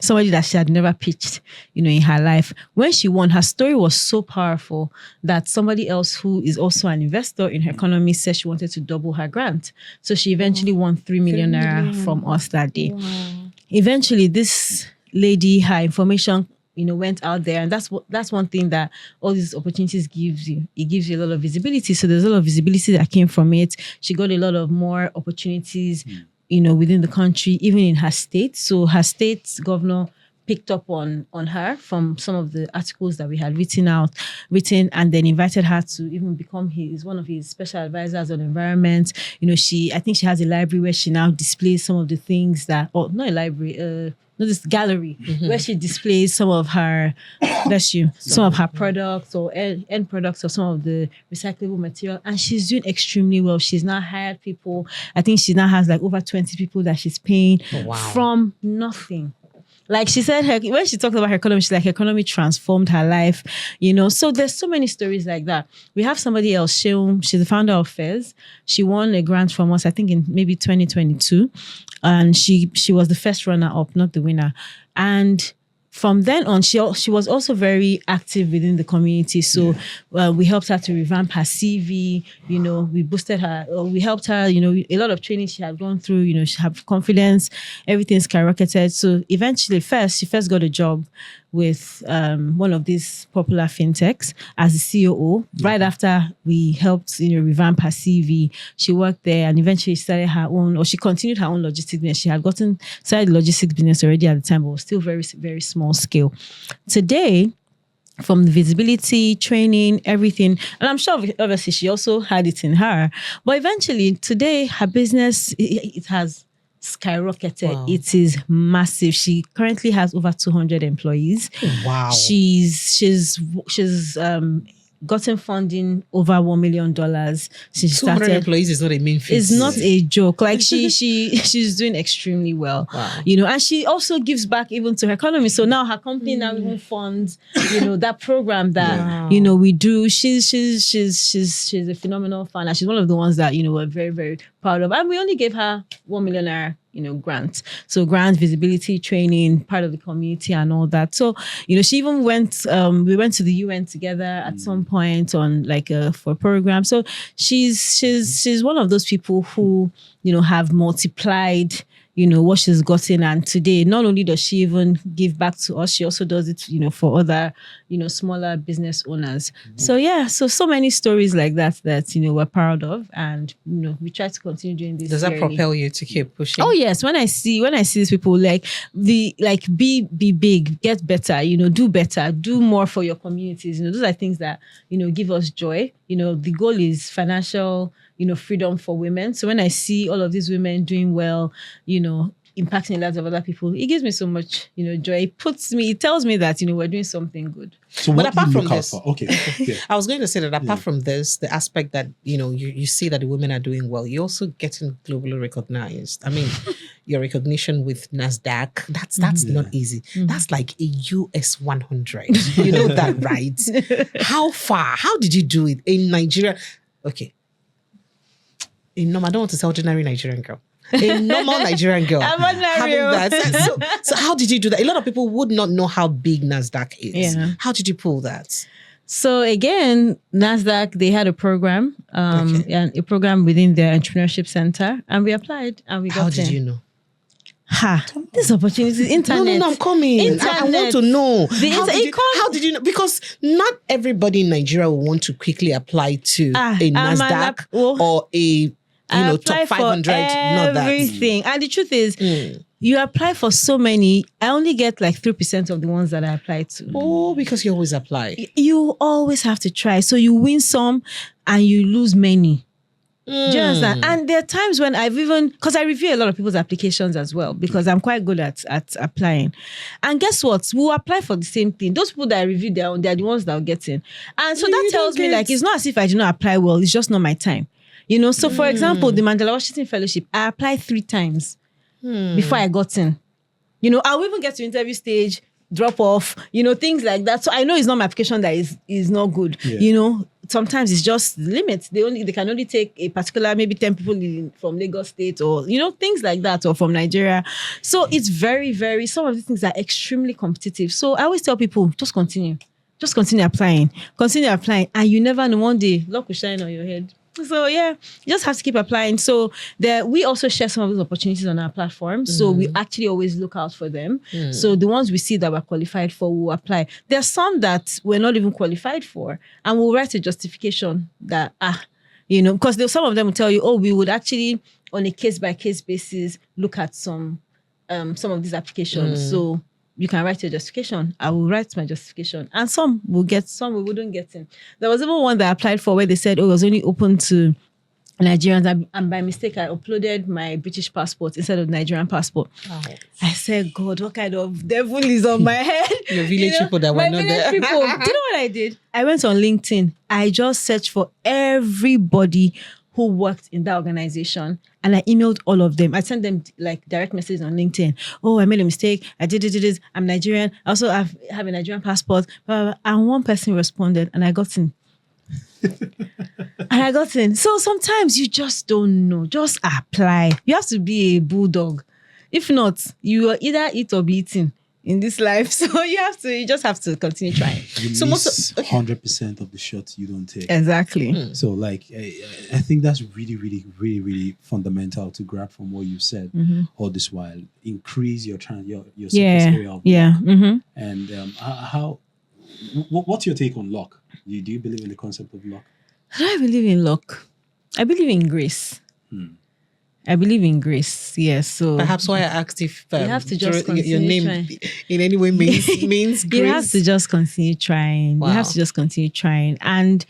S1: Somebody that she had never pitched in her life. When she won, her story was so powerful that somebody else who is also an investor in Herconomy said she wanted to double her grant. So she eventually won 3 million naira from us that day. Wow. Eventually this lady, her information went out there, and that's one thing that all these opportunities gives you. It gives you a lot of visibility. So there's a lot of visibility that came from it. She got a lot of more opportunities, within the country, even in her state. So her state governor picked up on her from some of the articles that we had written, and then invited her to even become one of his special advisors on environment. I think she has a library where she now displays some of the things not a library, this gallery where she displays some of her, some of her products or end products or some of the recyclable material. And she's doing extremely well. She's now hired people. I think she now has over 20 people that she's paying from nothing. Like she said, when she talked about her economy, she's like, her economy transformed her life, So there's so many stories like that. We have somebody else, she's the founder of Fairs. She won a grant from us, I think in maybe 2022. And she was the first runner up, not the winner. And from then on, she was also very active within the community. So we helped her to revamp her CV. We boosted her. We helped her. A lot of training she had gone through. She had confidence. Everything skyrocketed. So eventually, she first got a job with one of these popular fintechs as the COO. Right after we helped revamp her CV, she worked there and eventually started her own, or she continued her own logistics business. She had started the logistics business already at the time, but was still very, very small scale. Today, from the visibility, training, everything, and I'm sure obviously she also had it in her, but eventually today her business, it has skyrocketed. Wow. It is massive. She currently has over 200 employees.
S4: Wow.
S1: She's gotten funding over $1 million since
S4: 200 employees is not a mean feat.
S1: It's not a joke. Like she's doing extremely well.
S4: Wow.
S1: And she also gives back even to her economy. So now her company now even funds, that program that we do. She's a phenomenal founder. She's one of the ones that we're very, very proud of. And we only gave her $1 million grant. So grant, visibility, training, part of the community and all that. So, she even went, we went to the UN together at some point on for a program. So she's one of those people who, have multiplied, what she's gotten. And today, not only does she even give back to us, she also does it, for other, smaller business owners. Mm-hmm. So many stories like that, we're proud of. And, we try to continue doing this.
S4: Does that propel you to keep pushing?
S1: Oh, yes. When I see these people, be big, get better, do better, do more for your communities. Those are things that, give us joy. The goal is financial, freedom for women. So when I see all of these women doing well, impacting the lives of other people, it gives me so much, joy. It tells me that, we're doing something good.
S3: So
S4: but
S3: what
S4: apart
S3: do you
S4: from
S3: look out
S4: this,
S3: for? Okay. Yeah.
S4: I was going to say that apart from this, the aspect that, you see that the women are doing well, you're also getting globally recognized. I mean, your recognition with NASDAQ, that's not easy. Mm-hmm. That's like a US 100. You know that, right? How far? How did you do it in Nigeria? Okay. I don't want to say ordinary Nigerian girl. A normal Nigerian girl. having that. So how did you do that? A lot of people would not know how big NASDAQ is. Yeah. How did you pull that?
S1: So again, NASDAQ, they had a program, a program within their entrepreneurship center, and we applied and we got in.
S4: How did you know?
S1: This opportunity, internet.
S4: No, I'm coming. I want to know. How did you know? Because not everybody in Nigeria will want to quickly apply to a NASDAQ or a top 500.
S1: Not everything. And the truth is, you apply for so many. I only get 3% of the ones that I apply to.
S4: Oh, because you always apply.
S1: You always have to try. So you win some and you lose many. Do you understand? And there are times when because I review a lot of people's applications as well, because I'm quite good at applying. And guess what? We'll apply for the same thing. Those people that I review, they're the ones that are getting. And so that tells me it's not as if I do not apply well, it's just not my time. So for example, the Mandela Washington Fellowship, I applied 3 times before I got in. I'll even get to interview stage, drop off, things like that. So I know it's not my application that is not good. Yeah. Sometimes it's just limits. They can only take a particular, maybe 10 people from Lagos State or, things like that, or from Nigeria. So it's very, very, some of these things are extremely competitive. So I always tell people, just continue applying, and you never know, one day luck will shine on your head. So yeah, you just have to keep applying. So we also share some of those opportunities on our platform. So we actually always look out for them. So the ones we see that we're qualified for, we'll apply. There are some that we're not even qualified for, and we'll write a justification that, because some of them will tell you, we would actually, on a case-by-case basis, look at some of these applications. So you can write your justification. I will write my justification. And some will get, some we wouldn't get in. There was even one that I applied for where they said, it was only open to Nigerians. And by mistake, I uploaded my British passport instead of Nigerian passport. Oh. I said, God, what kind of devil is on my head?
S4: Your village people that were not there.
S1: People. Do you know what I did? I went on LinkedIn. I just searched for everybody who worked in that organization, and I emailed all of them. I sent them like direct messages on LinkedIn. Oh, I made a mistake. I did this. I'm Nigerian. I also have a Nigerian passport. And one person responded, and I got in. So sometimes you just don't know. Just apply. You have to be a bulldog. If not, you will either eat or be eaten in this life. So you just have to continue trying.
S3: You
S1: so
S3: miss 100% of the shots you don't take.
S1: Exactly.
S3: So like, I think that's really, really, really, really fundamental to grab from what you said all this while. Increase your surface area of luck. And what's your take on luck? Do you believe in the concept of luck?
S1: Do I believe in luck? I believe in grace. I believe in grace. Yes. So
S4: perhaps why I asked if
S1: you have to just
S4: your name
S1: trying.
S4: In any way means grace.
S1: You have to just continue trying.
S4: Wow.
S1: You have to just continue trying and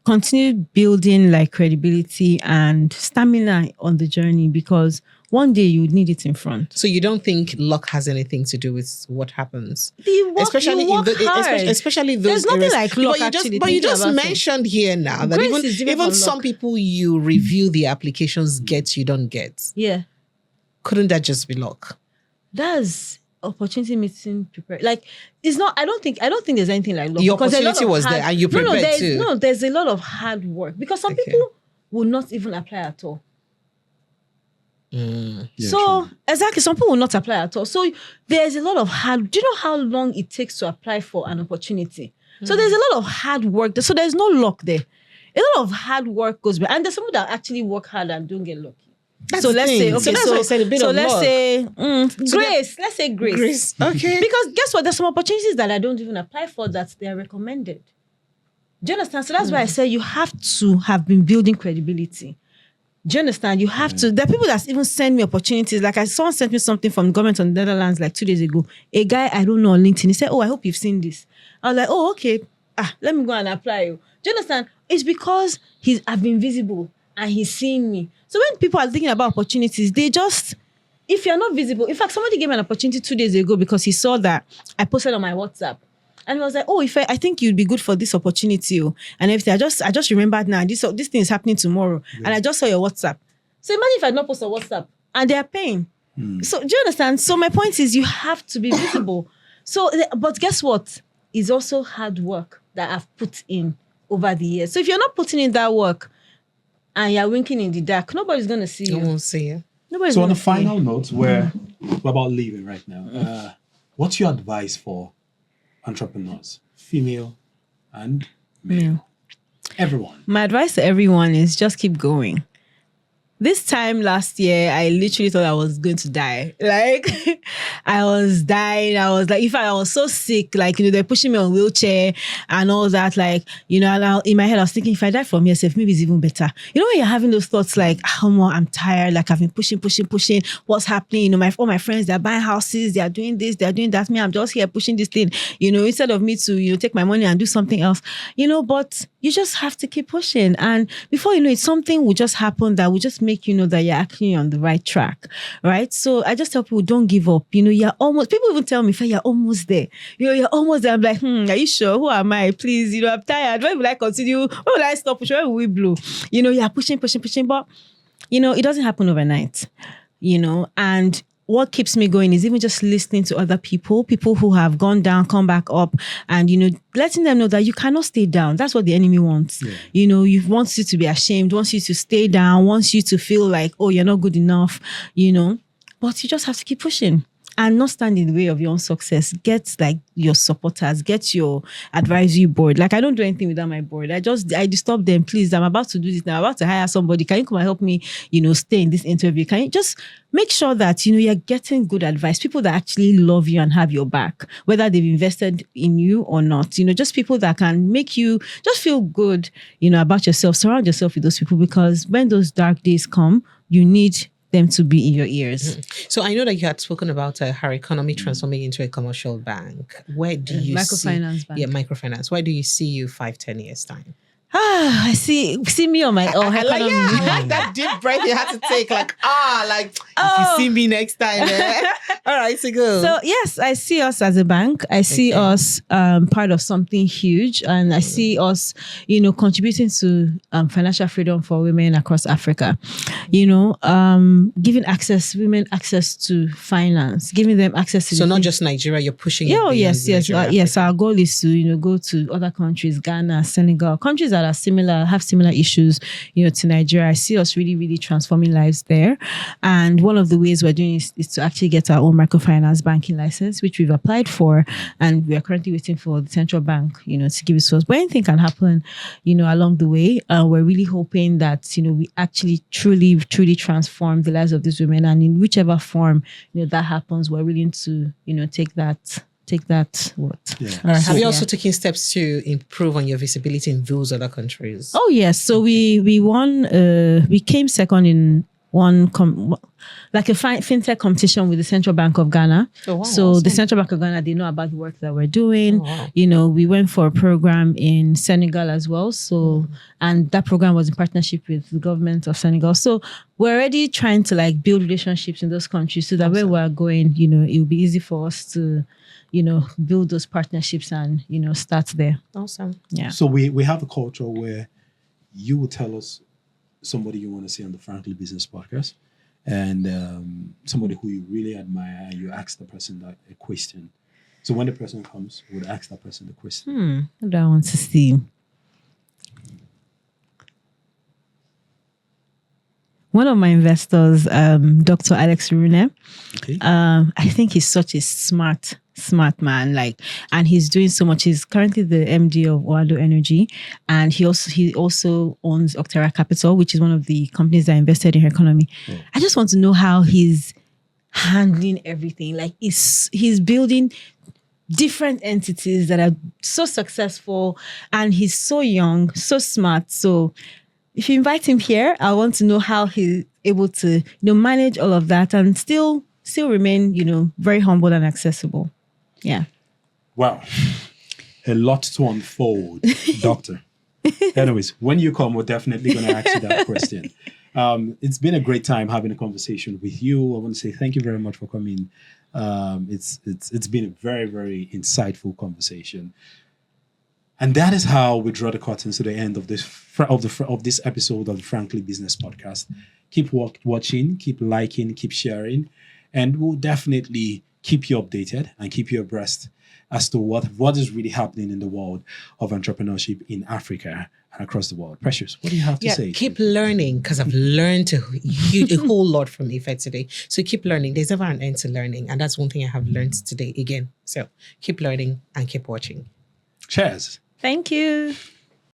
S1: continue building like credibility and stamina on the journey, because one day you would need it in front.
S4: So you don't think luck has anything to do with what happens?
S1: Especially
S4: especially those
S1: There's nothing
S4: areas.
S1: like luck
S4: But you just mentioned here now that even some people you review the applications get, you don't get.
S1: Yeah.
S4: Couldn't that just be luck?
S1: That's opportunity meeting prepared. Like, it's not, I don't think there's anything like luck.
S4: The opportunity was there and you prepared too.
S1: No, there's a lot of hard work, because some people will not even apply at all. Exactly, some people will not apply at all. So there's a lot of do you know how long it takes to apply for an opportunity? So there's a lot of hard work. So there's no luck there. A lot of hard work goes by, and there's some people that actually work hard and don't get lucky. So let's say, okay,
S4: so that's why I said a bit
S1: so
S4: of
S1: let's
S4: luck.
S1: say grace. Let's say grace.
S4: Okay.
S1: Because guess what? There's some opportunities that I don't even apply for that they are recommended. Do you understand? So that's why I say you have to have been building credibility. Do you understand? You have to. There are people that even send me opportunities. Like someone sent me something from the government on the Netherlands like 2 days ago. A guy I don't know on LinkedIn, he said, "Oh, I hope you've seen this." I was like, "Oh, okay. Let me go and apply." Do you understand? It's because I've been visible and he's seen me. So when people are thinking about opportunities, if you're not visible, in fact, somebody gave me an opportunity 2 days ago because he saw that I posted on my WhatsApp. And he was like, "Oh, I think you'd be good for this opportunity." And everything. I just remembered now, this thing is happening tomorrow. Yeah. And I just saw your WhatsApp. So imagine if I had not posted on WhatsApp and they are paying. So do you understand? So my point is you have to be visible. So, but guess what? It's also hard work that I've put in over the years. So if you're not putting in that work and you're winking in the dark, nobody's going to see you.
S4: No one will see you.
S3: So on the final note, we're about leaving right now. What's your advice for entrepreneurs, female and male? Everyone.
S1: My advice to everyone is just keep going. This time last year, I literally thought I was going to die. Like, I was dying. I was like, I was so sick, like, they're pushing me on wheelchair and all that. Like, and in my head, I was thinking, if I die from yourself, maybe it's even better. When you're having those thoughts like, I'm tired, like I've been pushing. What's happening? All my friends, they're buying houses, they're doing this, they're doing that. Me, I'm just here pushing this thing, instead of me to, take my money and do something else, but you just have to keep pushing. And before you know it, something will just happen that will just make you know that you're actually on the right track, right? So I just tell people, don't give up. You're almost, people even tell me, you're almost there. You're almost there. I'm like, are you sure? Who am I? Please, I'm tired. When will I continue? When will I stop pushing? When will we blow? You're pushing, but, it doesn't happen overnight, and what keeps me going is even just listening to other people who have gone down, come back up, and, letting them know that you cannot stay down. That's what the enemy wants. Yeah. He wants you to be ashamed, wants you to stay down, wants you to feel like, oh, you're not good enough, but you just have to keep pushing and not stand in the way of your own success. Get like your supporters, get your advisory board. Like I don't do anything without my board. I disturb them. Please, I'm about to do this now. I'm about to hire somebody. Can you come and help me, stay in this interview? Can you just make sure that, you're getting good advice, people that actually love you and have your back, whether they've invested in you or not, just people that can make you just feel good, about yourself. Surround yourself with those people, because when those dark days come, you need them to be in your ears.
S4: So I know that you had spoken about Herconomy transforming into a commercial bank. Where do you
S1: microfinance
S4: see
S1: bank?
S4: Yeah, microfinance. Where do you see you 5-10 years time?
S1: I see me on my own.
S4: I like that deep breath you had to take. If you see me next time. All right, so go.
S1: So yes, I see us as a bank. I see us part of something huge, and I see us, contributing to financial freedom for women across Africa. Giving women access to finance, giving them access to.
S4: So not just Nigeria, you're pushing.
S1: Yeah, yes. Our goal is to go to other countries, Ghana, Senegal, countries that are have similar issues, to Nigeria. I see us really, really transforming lives there. And one of the ways we're doing is to actually get our own microfinance banking license, which we've applied for, and we are currently waiting for the central bank, to give it to us. But anything can happen, along the way. We're really hoping that, we actually truly, truly transform the lives of these women, and in whichever form, that happens, we're willing to, take that what.
S3: Yeah.
S1: Right.
S4: Have you also taken steps to improve on your visibility in those other countries?
S1: Oh yes. So we won. We came second in one fintech competition with the Central Bank of Ghana.
S4: Oh, wow,
S1: so
S4: awesome.
S1: the Central Bank of Ghana, they know about the work that we're doing.
S4: Oh, wow.
S1: We went for a program in Senegal as well. So and that program was in partnership with the government of Senegal. So we're already trying to build relationships in those countries, so that where we're going, it will be easy for us to build those partnerships and, start there.
S4: Awesome.
S1: Yeah.
S3: So we have a culture where you will tell us somebody you want to see on the Frankly Business Podcast, and somebody who you really admire, and you ask the person a question. So when the person comes, we would ask that person the question.
S1: What do I want to see? One of my investors, Dr. Alex Rune,
S3: Okay.
S1: I think he's such a smart man, and he's doing so much. He's currently the MD of Oado Energy, and he also owns Octera Capital, which is one of the companies that invested in Herconomy.
S3: Oh.
S1: I just want to know how he's handling everything. He's building different entities that are so successful, and he's so young, so smart. So if you invite him here, I want to know how he's able to, manage all of that and still remain, very humble and accessible. Yeah.
S3: Wow. A lot to unfold, Doctor. Anyways, when you come, we're definitely going to ask you that question. It's been a great time having a conversation with you. I want to say thank you very much for coming. It's been a very, very insightful conversation. And that is how we draw the curtains to the end of this episode of the Frankly Business Podcast. Keep watching, keep liking, keep sharing, and we'll definitely keep you updated and keep you abreast as to what is really happening in the world of entrepreneurship in Africa and across the world. Precious, what do you have to say?
S4: Keep learning, because I've learned a whole lot from Ife today. So keep learning. There's never an end to learning, and that's one thing I have learned today again. So keep learning and keep watching.
S3: Cheers.
S1: Thank you.